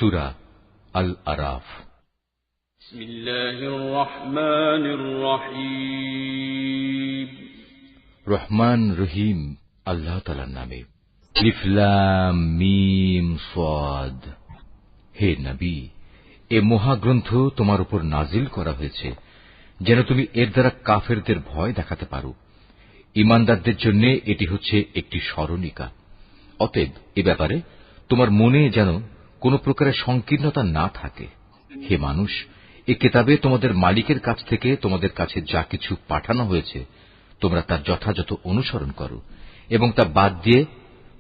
সূরা আল আরাফ। বিসমিল্লাহির রহমানির রহিম। রহমান রহিম আল্লাহ তাআলার নামে। আলিফ লাম মিম সাদ। হে নবী, এ মহাগ্রন্থ তোমার উপর নাজিল করা হয়েছে যেন তুমি এর দ্বারা কাফেরদের ভয় দেখাতে পারো। ঈমানদারদের জন্য এটি হচ্ছে একটি স্মরণিকা। অতএব এ ব্যাপারে তোমার মনে যেন কোন প্রকারের সংকীর্ণতা না থাকে। হে মানুষ, এ কিতাবে তোমাদের মালিকের কাছ থেকে তোমাদের কাছে যা কিছু পাঠানো হয়েছে তোমরা তার যথাযথ অনুসরণ করো এবং তা বাদ দিয়ে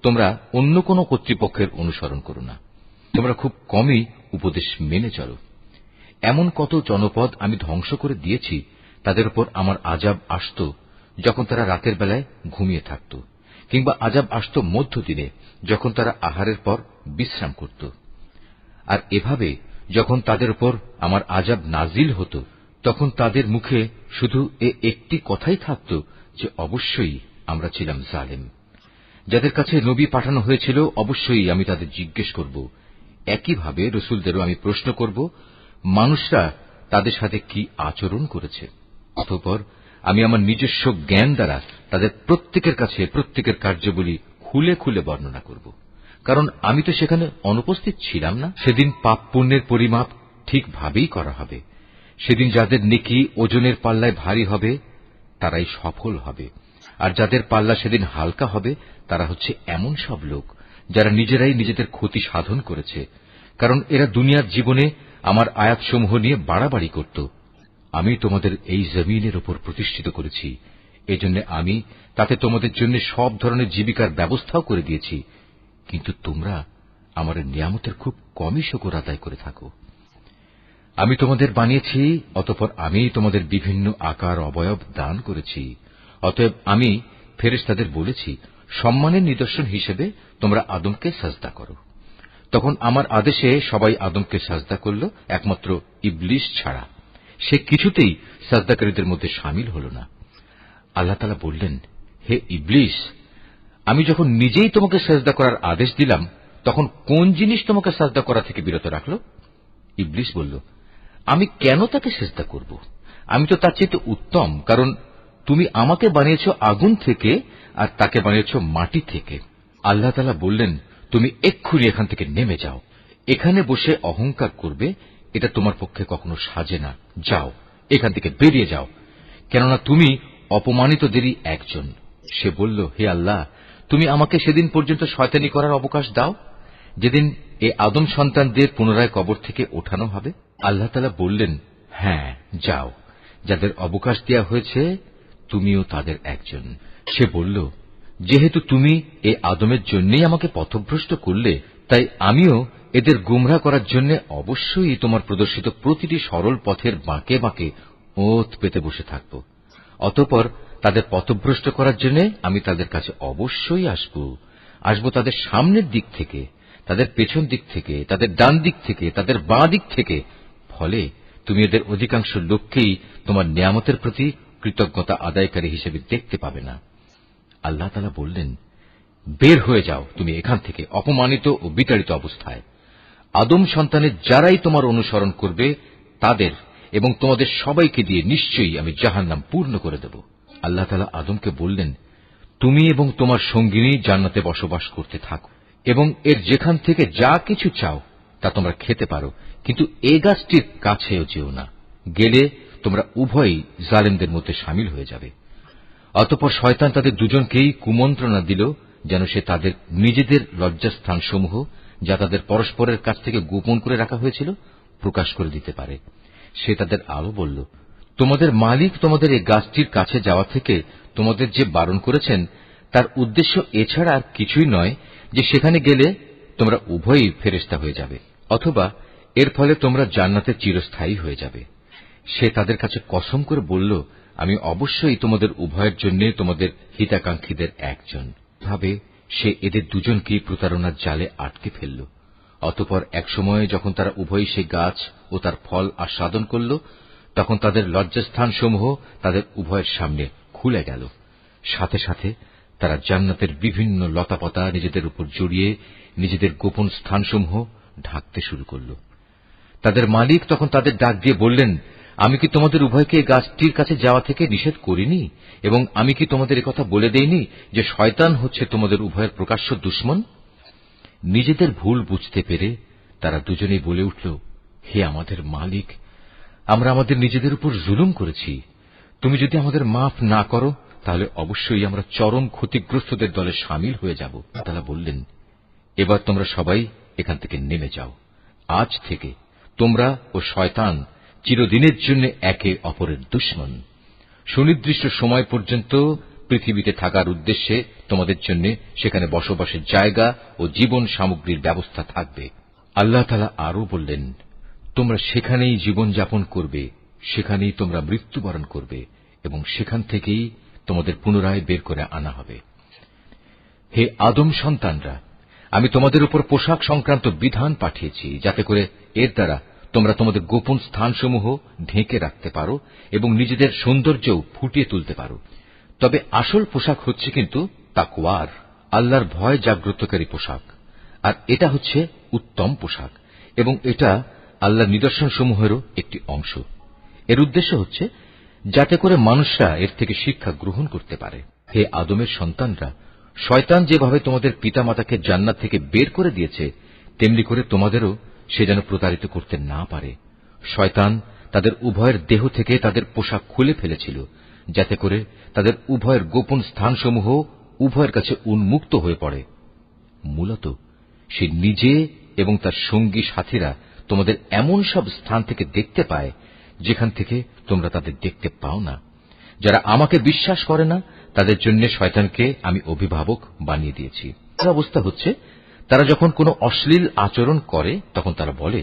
তোমরা অন্য কোন কর্তৃপক্ষের অনুসরণ করো না। তোমরা খুব কমই উপদেশ মেনে চলো। এমন কত জনপদ আমি ধ্বংস করে দিয়েছি, তাদের উপর আমার আযাব আসত যখন তারা রাতের বেলায় ঘুমিয়ে থাকত, কিংবা আযাব আসত মধ্যদিনে যখন তারা আহারের পর বিশ্রাম করত। আর এভাবে যখন তাদের উপর আমার আযাব নাজিল হতো তখন তাদের মুখে শুধু একটি কথাই থাকত যে অবশ্যই আমরা ছিলাম জালেম। যাদের কাছে নবী পাঠানো হয়েছিল অবশ্যই আমি তাদের জিজ্ঞেস করব। একইভাবে রসুলদেরও আমি প্রশ্ন করব মানুষরা তাদের সাথে কি আচরণ করেছে। অতঃপর আমি আমার নিজস্ব জ্ঞান দ্বারা তাদের প্রত্যেকের কাছে প্রত্যেকের কার্যাবলী খুলে খুলে বর্ণনা করব, কারণ আমি তো সেখানে অনুপস্থিত ছিলাম না। সেদিন পাপ পুণ্যের পরিমাপ ঠিকভাবেই করা হবে। সেদিন যাদের নেকি ওজনের পাল্লায় ভারী হবে তারাই সফল হবে, আর যাদের পাল্লা সেদিন হালকা হবে তারা হচ্ছে এমন সব লোক যারা নিজেরাই নিজেদের ক্ষতি সাধন করেছে, কারণ এরা দুনিয়ার জীবনে আমার আয়াতসমূহ নিয়ে বাড়াবাড়ি করত। আমি তোমাদের এই জমিনের উপর প্রতিষ্ঠিত করেছি, এজন্য আমি তাতে তোমাদের জন্য সব ধরনের জীবিকার ব্যবস্থাও করে দিয়েছি, কিন্তু তোমরা আমার নিয়ামতের খুব কমই শুকর আদায় করে থাকো। আমি তোমাদের বানিয়েছি, অতঃপর আমি তোমাদের বিভিন্ন আকার অবয়ব দান করেছি। অতএব আমি ফেরেশতাদের বলেছি সম্মানের নিদর্শন হিসেবে তোমরা আদমকে সাজদা করো। তখন আমার আদেশে সবাই আদমকে সাজদা করল, একমাত্র ইবলিস ছাড়া। সে কিছুতেই সাজদাকারীদের মধ্যে শামিল হল না। আল্লাহ তাআলা বললেন, হে ইবলিস, আমি যখন নিজেই তোমাকে সাজদা করার আদেশ দিলাম তখন কোন জিনিস তোমাকে সাজদা করা থেকে বিরত রাখল? ইবলিস বলল, আমি কেন তাকে সিজদা করব? আমি তো তার চেয়ে উত্তম, কারণ তুমি আমাকে বানিয়েছ আগুন থেকে আর তাকে বানিয়েছ মাটি থেকে। আল্লাহ তাআলা বললেন, তুমি এক্ষুনি এখান থেকে নেমে যাও। এখানে বসে অহংকার করবে এটা তোমার পক্ষে কখনো সাজে না। যাও, এখান থেকে বেরিয়ে যাও, কেননা তুমি অপমানিতদেরই একজন। সে বলল, হে আল্লাহ, তুমি আমাকে সেদিন পর্যন্ত শয়তানি করার অবকাশ দাও যেদিন এ আদম সন্তানদের পুনরায় কবর থেকে ওঠানো হবে। আল্লাহ তাআলা বললেন, হ্যাঁ, যাও, যাদের অবকাশ দেওয়া হয়েছে তুমিও তাদের একজন। সে বলল, যেহেতু তুমি এ আদমের জন্যই আমাকে পথভ্রষ্ট করলে, তাই আমিও এদের গুমরাহ করার জন্য অবশ্যই তোমার প্রদর্শিত প্রতিটি সরল পথের বাঁকে বাঁকে ওঁত পেতে বসে থাকব। অতঃপর তাদের পথভ্রষ্ট করার জন্য আমি তাদের কাছে অবশ্যই আসব তাদের সামনের দিক থেকে, তাদের পেছন দিক থেকে, তাদের ডান দিক থেকে, তাদের বাঁ দিক থেকে। ফলে তুমি এদের অধিকাংশ লোককেই তোমার নিয়ামতের প্রতি কৃতজ্ঞতা আদায়কারী হিসেবে দেখতে পাবে না। আল্লাহ তাআলা বললেন, বের হয়ে যাও তুমি এখান থেকে অপমানিত ও বিতাড়িত অবস্থায়। আদম সন্তানের যারাই তোমার অনুসরণ করবে তাদের এবং তোমাদের সবাইকে দিয়ে নিশ্চয়ই আমি জাহান্নাম পূর্ণ করে দেব। আল্লাহ তাআলা আদমকে বললেন, তুমি এবং তোমার সঙ্গিনী জান্নাতে বসবাস করতে থাকো এবং এর যেখান থেকে যা কিছু চাও তা তোমরা খেতে পারো, কিন্তু এ গাছটির কাছেও যেও না, গেলে তোমরা উভয়ই জালেমদের মধ্যে শামিল হয়ে যাবে। অতঃপর শয়তান তাদের দুজনকেই কুমন্ত্রণা দিল যেন সে তাদের নিজেদের লজ্জাস্থানসমূহ, যা তাদের পরস্পরের কাছ থেকে গোপন করে রাখা হয়েছিল, প্রকাশ করে দিতে পারে। সে তাদের আরো বলল, তোমাদের মালিক তোমাদের এই গাছটির কাছে যাওয়া থেকে তোমাদের যে বারণ করেছেন তার উদ্দেশ্য এছাড়া আর কিছুই নয় যে সেখানে গেলে তোমরা উভয়ই ফেরেশতা হয়ে যাবে, অথবা এর ফলে তোমরা জান্নাতে চিরস্থায়ী হয়ে যাবে। সে তাদের কাছে কসম করে বলল, আমি অবশ্যই তোমাদের উভয়ের জন্য তোমাদের হিতাকাঙ্ক্ষীদের একজন। ভাবে সে এদের দুজনকেই প্রতারণার জালে আটকে ফেলল। অতঃপর একসময় যখন তারা উভয়ই সেই গাছ ও তার ফল আস্বাদন করল, তখন তাদের লজ্জাস্থানসমূহ তাদের উভয়ের সামনে খুলে গেল। সাথে সাথে তারা জান্নাতের বিভিন্ন লতাপাতা নিজেদের উপর জড়িয়ে নিজেদের গোপন স্থানসমূহ ঢাকতে শুরু করল। তাদের মালিক তখন তাদের ডাক দিয়ে বললেন, আমি কি তোমাদের উভয়কে এই গাছটির কাছে যাওয়া থেকে নিষেধ করিনি, এবং আমি কি তোমাদের একথা বলে দেইনি যে শয়তান হচ্ছে তোমাদের উভয়ের প্রকাশ্য দুশমন? নিজেদের ভুল বুঝতে পেরে তারা দুজনেই বলে উঠল, হে আমাদের মালিক, আমরা আমাদের নিজেদের উপর জুলুম করেছি। তুমি যদি আমাদের মাফ না করো তাহলে অবশ্যই আমরা চরম ক্ষতিগ্রস্তদের দলে সামিল হয়ে যাব। তারা বললেন, এবার তোমরা সবাই এখান থেকে নেমে যাও। আজ থেকে তোমরা ও শয়তান চিরদিনের জন্য একে অপরের দুশমন। সুনির্দিষ্ট সময় পর্যন্ত পৃথিবীতে থাকার উদ্দেশ্যে তোমাদের জন্য সেখানে বসবাসের জায়গা ও জীবন সামগ্রীর ব্যবস্থা থাকবে। আল্লাহ তাআলা আরো বললেন, তোমরা সেখানেই জীবন যাপন করবে, সেখানেই তোমরা মৃত্যুবরণ করবে এবং সেখান থেকেই তোমাদের পুনরায় বের করে আনা হবে। হে আদম সন্তানরা, আমি তোমাদের উপর পোশাক সংক্রান্ত বিধান পাঠিয়েছি, যাতে করে এর দ্বারা তোমরা তোমাদের গোপন স্থানসমূহ ঢেকে রাখতে পারো এবং নিজেদের সৌন্দর্যও ফুটিয়ে তুলতে পারো। তবে আসল পোশাক হচ্ছে কিন্তু তাকওয়ার, আল্লাহর ভয় জাগ্রতকারী পোশাক। আর এটা হচ্ছে উত্তম পোশাক এবং এটা আল্লাহর নিদর্শনসমূহেরও একটি অংশ। এর উদ্দেশ্য হচ্ছে যাতে করে মানুষরা এর থেকে শিক্ষা গ্রহণ করতে পারে। হে আদমের সন্তানরা, শয়তান যেভাবে তোমাদের পিতামাতাকে জান্নাত থেকে বের করে দিয়েছে, তেমনি করে তোমাদেরও সে যেন প্রতারিত করতে না পারে। শয়তান তাদের উভয়ের দেহ থেকে তাদের পোশাক খুলে ফেলেছিল, যাতে করে তাদের উভয়ের গোপন স্থানসমূহ উভয়ের কাছে উন্মুক্ত হয়ে পড়ে। মূলত সে নিজে এবং তার সঙ্গী সাথীরা তোমাদের এমন সব স্থান থেকে দেখতে পায় যেখান থেকে তোমরা তাদের দেখতে পাও না। যারা আমাকে বিশ্বাস করে না তাদের জন্য শয়তানকে আমি অভিভাবক বানিয়ে দিয়েছি। অবস্থা হচ্ছে তারা যখন কোনো অশ্লীল আচরণ করে তখন তারা বলে,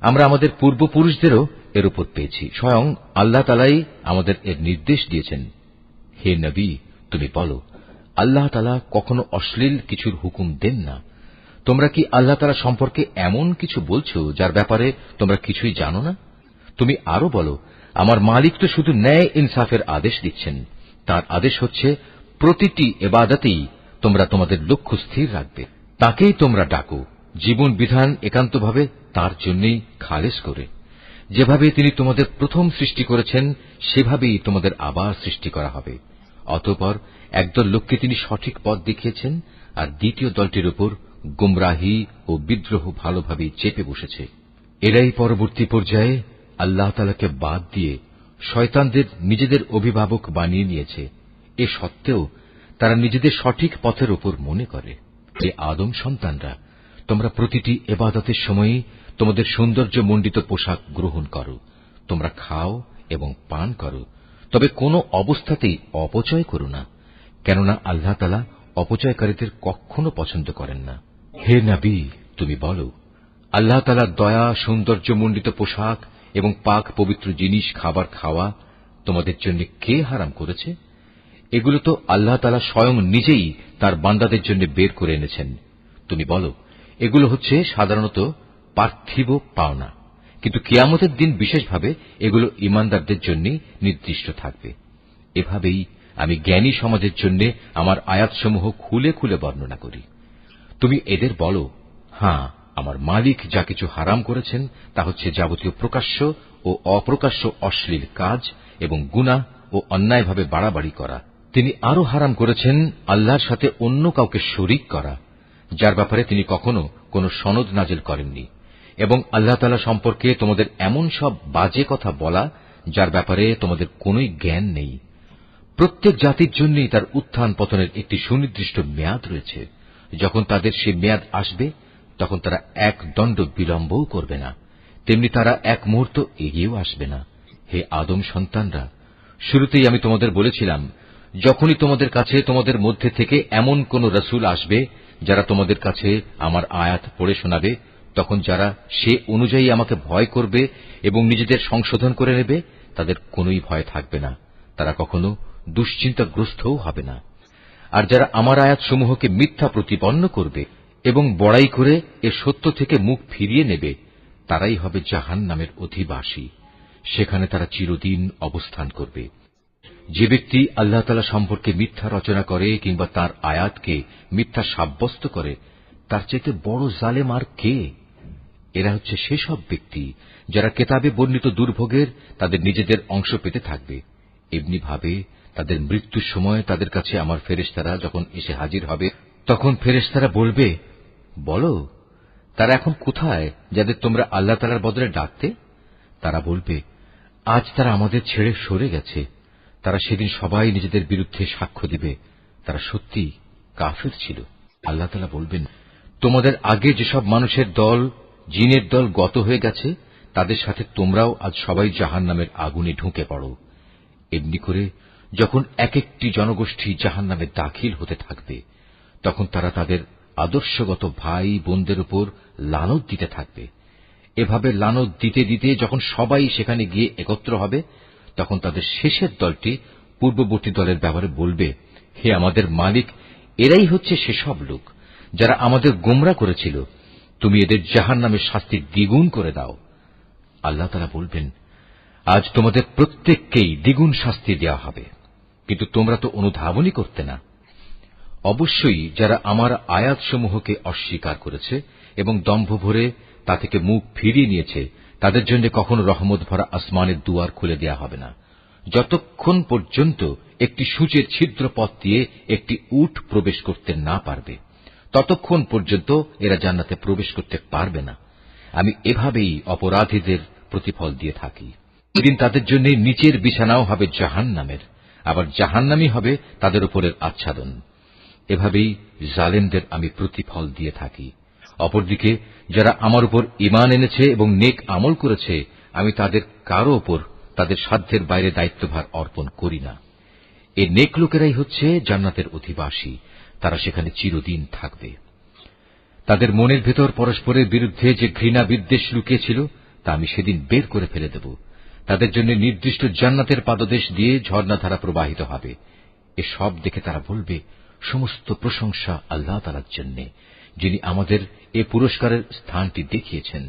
আমরা আমাদের পূর্বপুরুষদেরও এর উপর পেয়েছি, স্বয়ং আল্লাহ তাআলাই আমাদের এর নির্দেশ দিয়েছেন। হে নবী, তুমি বলো, আল্লাহ তাআলা কখনো অশ্লীল কিছুর হুকুম দেন না। তোমরা কি আল্লাহ তাআলা সম্পর্কে এমন কিছু বলছো যার ব্যাপারে তোমরা কিছুই জানো না? তুমি আরো বলো, আমার মালিক তো শুধু ন্যায় ইনসাফের আদেশ দিচ্ছেন। তার আদেশ হচ্ছে প্রতিটি ইবাদতেই তোমরা তোমাদের লক্ষ্য স্থির রাখবে, তাকেই তোমরা ডাকো, জীবন বিধান একান্তভাবে তার জন্যই খালেস করে। যেভাবে তিনি তোমাদের প্রথম সৃষ্টি করেছেন সেভাবেই তোমাদের আবার সৃষ্টি করা হবে। অতঃপর একদল লোককে তিনি সঠিক পথ দেখিয়েছেন, আর দ্বিতীয় দলটির উপর গুমরাহি ও বিদ্রোহ ভালোভাবেই চেপে বসেছে। এরাই পরবর্তী পর্যায়ে আল্লাহ তাআলাকে বাদ দিয়ে শয়তানদের নিজেদের অভিভাবক বানিয়ে নিয়েছে। এ সত্ত্বেও তারা নিজেদের সঠিক পথের উপর মনে করে। হে আদম সন্তানরা, তোমরা প্রতিটি ইবাদতের সময়ই তোমাদের সৌন্দর্যমণ্ডিত পোশাক গ্রহণ করো, তোমরা খাও এবং পান করো, তবে কোনো অবস্থাতেই অপচয় করো না, কেননা আল্লাহ তাআলা অপচয়কারীদের কখনো পছন্দ করেন না। হে নবী, তুমি বলো, আল্লাহ তাআলার দয়া, সৌন্দর্যমণ্ডিত পোশাক এবং পাক পবিত্র জিনিস খাবার খাওয়া তোমাদের জন্য কে হারাম করেছে? এগুলো তো আল্লাহ তাআলা স্বয়ং নিজেই তার বান্দাদের জন্য বের করে এনেছেন। তুমি বলো, এগুলো হচ্ছে সাধারণত পার্থিব পাওনা, কিন্তু কিয়ামতের দিন বিশেষভাবে এগুলো ঈমানদারদের জন্য নির্দিষ্ট থাকবে। এভাবেই আমি জ্ঞানী সমাজের জন্য আমার আয়াতসমূহ খুলে খুলে বর্ণনা করি। তুমি এদের বলো, হ্যাঁ, আমার মালিক যা কিছু হারাম করেছেন তা হচ্ছে যাবতীয় প্রকাশ্য ও অপ্রকাশ্য অশ্লীল কাজ এবং গুনাহ ও অন্যায়ভাবে বাড়াবাড়ি করা। তিনি আরো হারাম করেছেন আল্লাহর সাথে অন্য কাউকে শরীক করা, যার ব্যাপারে তিনি কখনো কোনো সনদ নাজিল করেননি, এবং আল্লাহ তাআলা সম্পর্কে তোমাদের এমন সব বাজে কথা বলা যার ব্যাপারে তোমাদের কোনোই জ্ঞান নেই। প্রত্যেক জাতির জন্যই তার উত্থান পতনের একটি সুনির্দিষ্ট মেয়াদ রয়েছে। যখন তাদের সে মেয়াদ আসবে তখন তারা এক দণ্ড বিলম্বও করবে না, তেমনি তারা এক মুহূর্ত এগিয়েও আসবে না। হে আদম সন্তানরা, শুরুতেই আমি তোমাদের বলেছিলাম, যখনই তোমাদের কাছে তোমাদের মধ্যে থেকে এমন কোন রসুল আসবে যারা তোমাদের কাছে আমার আয়াত পড়ে শোনাবে, তখন যারা সে অনুযায়ী আমাকে ভয় করবে এবং নিজেদের সংশোধন করে নেবে তাদের কোনোই ভয় থাকবে না, তারা কখনো দুশ্চিন্তাগ্রস্তও হবে না। আর যারা আমার আয়াতসমূহকে মিথ্যা প্রতিপন্ন করবে এবং বড়াই করে এ সত্য থেকে মুখ ফিরিয়ে নেবে, তারাই হবে জাহান্নামের অধিবাসী। সেখানে তারা চিরদিন অবস্থান করবে। যে ব্যক্তি আল্লাহ তাআলা সম্পর্কে মিথ্যা রচনা করে কিংবা তার আয়াতকে মিথ্যা সাব্যস্ত করে, তার চাইতে বড় জালেম আর কে? এরা হচ্ছে সেসব ব্যক্তি যারা কেতাবে বর্ণিত দুর্ভোগের তাদের নিজেদের অংশ পেতে থাকবে। এমনি ভাবে তাদের মৃত্যুর সময় তাদের কাছে আমার ফেরেশতারা যখন এসে হাজির হবে, তখন ফেরেশতারা বলবে, বলো, তারা এখন কোথায় যাদের তোমরা আল্লাহ তাআলার বদলে ডাকতে? তারা বলবে, আজ তারা আমাদের ছেড়ে সরে গেছে। তারা সেদিন সবাই নিজেদের বিরুদ্ধে সাক্ষ্য দিবে, তারা সত্যি কাফির ছিল। আল্লাহ তাআলা বলবেন, তোমাদের আগে যেসব মানুষের দল, জিনের দল গত হয়ে গেছে, তাদের সাথে তোমরাও আজ সবাই জাহান্নামের আগুনে ঢুকে পড়ো। এমনি করে যখন এক একটি জনগোষ্ঠী জাহান্নামে দাখিল হতে থাকবে, তখন তারা তাদের আদর্শগত ভাই বোনদের উপর লানত দিতে থাকবে। এভাবে লানত দিতে দিতে যখন সবাই সেখানে গিয়ে একত্র হবে, তখন তাদের শেষের দলটি পূর্ববর্তী দলের ব্যাপারে বলবে, হে আমাদের মালিক, এরাই হচ্ছে সেসব লোক যারা আমাদের গোমরা করেছিল। তুমি এদের জাহান্নামের শাস্তি দ্বিগুণ করে দাও। আল্লাহ তাআলা বলবেন, আজ তোমাদের প্রত্যেককেই দ্বিগুণ শাস্তি দেওয়া হবে, কিন্তু তোমরা তো অনুধাবনই করতে না। অবশ্যই যারা আমার আয়াতসমূহকে অস্বীকার করেছে এবং দম্ভ ভরে তা থেকে মুখ ফিরিয়ে নিয়েছে, তাদের জন্য কখনো রহমত ভরা আসমানের দুয়ার খুলে দেওয়া হবে না, যতক্ষণ পর্যন্ত একটি সূচের ছিদ্র পথ দিয়ে একটি উট প্রবেশ করতে না পারবে, ততক্ষণ পর্যন্ত এরা জান্নাতে প্রবেশ করতে পারবে না। আমি এভাবেই অপরাধীদের প্রতিফল দিয়ে থাকি। সেদিন তাদের জন্য নিচের বিছানাও হবে জাহান্নামের, আবার জাহান্নামই হবে তাদের উপরের আচ্ছাদন। এভাবেই জালেমদের আমি প্রতিফল দিয়ে থাকি। অপরদিকে যারা আমার উপর ঈমান এনেছে এবং নেক আমল করেছে, আমি তাদের কারো উপর তাদের সাধ্যের বাইরে দায়িত্বভার অর্পণ করি না। এই নেক লোকেরাই হচ্ছে জান্নাতের অধিবাসী, তারা সেখানে চিরদিন থাকবে। তাদের মনের ভেতর পরস্পরের বিরুদ্ধে যে ঘৃণা বিদ্বেষ লুকিয়েছিল, তা আমি সেদিন বের করে ফেলে দেব। তাদের জন্য নির্দিষ্ট জান্নাতের পাদদেশ দিয়ে ঝর্ণাধারা প্রবাহিত হবে। এসব দেখে তারা বলবে, সমস্ত প্রশংসা আল্লাহ তাআলার জন্য, যিনি আমাদের এ পুরস্কারের স্থানটি দেখিয়েছেন।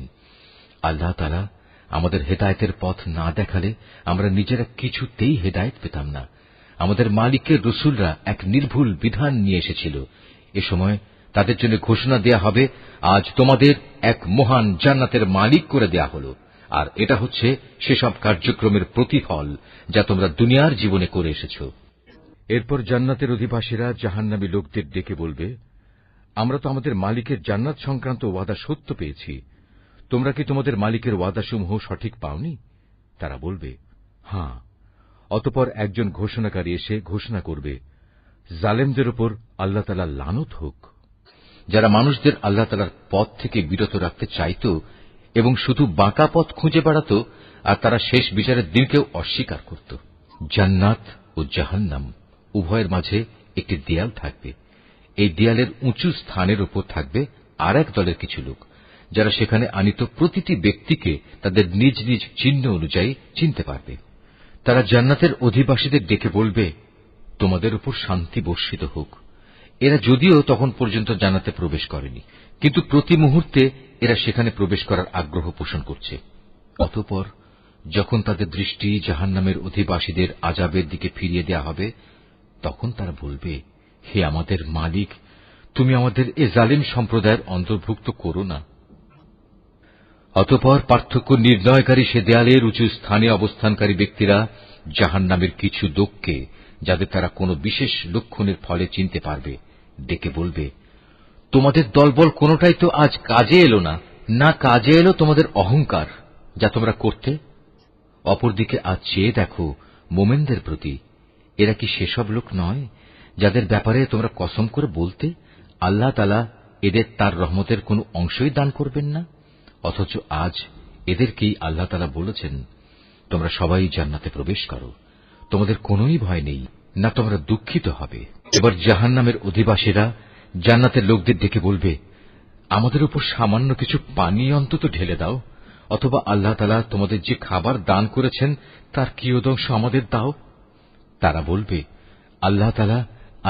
আল্লাহ তাআলা আমাদের হেদায়েতের পথ না দেখালে আমরা নিজেরা কিছুতেই হেদায়েত পেতাম না। আমাদের মালিকের রসুলরা এক নির্ভুল বিধান নিয়ে এসেছিল। এ সময় তাদের জন্য ঘোষণা দেয়া হবে, আজ তোমাদের এক মহান জান্নাতের মালিক করে দেয়া হল, আর এটা হচ্ছে সেসব কার্যক্রমের প্রতিফল যা তোমরা দুনিয়ার জীবনে করে এসেছ। এরপর জান্নাতের অধিবাসীরা জাহান্নামী লোকদের ডেকে বলবে, আমরা তো আমাদের মালিকের জান্নাত সংক্রান্ত ওয়াদা সত্য পেয়েছি। তোমরা কি তোমাদের মালিকের ওয়াদাসমূহ সঠিক পাওনি? তারা বলবে, হ্যাঁ। অতঃপর একজন ঘোষণাকারী এসে ঘোষণা করবে, জালেমদের উপর আল্লাহ তাআলার লানত হোক। যারা মানুষদের আল্লাহ তাআলার পথ থেকে বিরত রাখতে চাইত এবং শুধু বাঁকা পথ খুঁজে বেড়াত, আর তারা শেষ বিচারের দিনকেও অস্বীকার করত। জান্নাত ও জাহান্নাম উভয়ের মাঝে একটি দেয়াল থাকবে। এই দেয়ালের উঁচু স্থানের উপর থাকবে আর এক দলের কিছু লোক, যারা সেখানে আনিত প্রতিটি ব্যক্তিকে তাদের নিজ নিজ চিহ্ন অনুযায়ী চিনতে পারবে। তারা জান্নাতের অধিবাসীদের ডেকে বলবে, তোমাদের উপর শান্তি বর্ষিত হোক। এরা যদিও তখন পর্যন্ত জান্নাতে প্রবেশ করেনি, কিন্তু প্রতি মুহূর্তে এরা সেখানে প্রবেশ করার আগ্রহ পোষণ করছে। অতঃপর যখন তাদের দৃষ্টি জাহান্নামের অধিবাসীদের আযাবের দিকে ফিরিয়ে দেয়া হবে, তখন তারা বলবে, হে আমাদের মালিক, তুমি আমাদের এ জালিম সম্প্রদায়ের অন্তর্ভুক্ত করো না। অতঃপর পার্থক্য নির্ণয়কারী সে দেয়ালের উঁচু স্থানে অবস্থানকারী ব্যক্তিরা জাহান্নামের কিছু লোককে, যাদের তারা কোনো বিশেষ লক্ষণের ফলে চিনতে পারবে, ডেকে বলবে, তোমাদের দলবল কোনোটাই তো আজ কাজে এলো না, না কাজে এলো তোমাদের অহংকার যা তোমরা করতে। অপরদিকে আজ চেয়ে দেখো মোমেনদের প্রতি, এরা কি সেসব লোক নয় যাদের ব্যাপারে তোমরা কসম করে বলতে, আল্লাহ তাআলা এদের তার রহমতের কোনো অংশই দান করবেন না, অথচ আজ এদেরকেই আল্লাহ তাআলা বলেছেন, তোমরা সবাই জান্নাতে প্রবেশ করো, তোমাদের কোনোই ভয় নেই, না তোমরা দুঃখিত হবে। এবার জাহান্নামের অধিবাসীরা জান্নাতের লোকদের ডেকে বলবে, আমাদের উপর সামান্য কিছু পানি অন্তত ঢেলে দাও, অথবা আল্লাহ তাআলা তোমাদের যে খাবার দান করেছেন তার কিয়দংশ আমাদের দাও। তারা বলবে, আল্লাহ তাআলা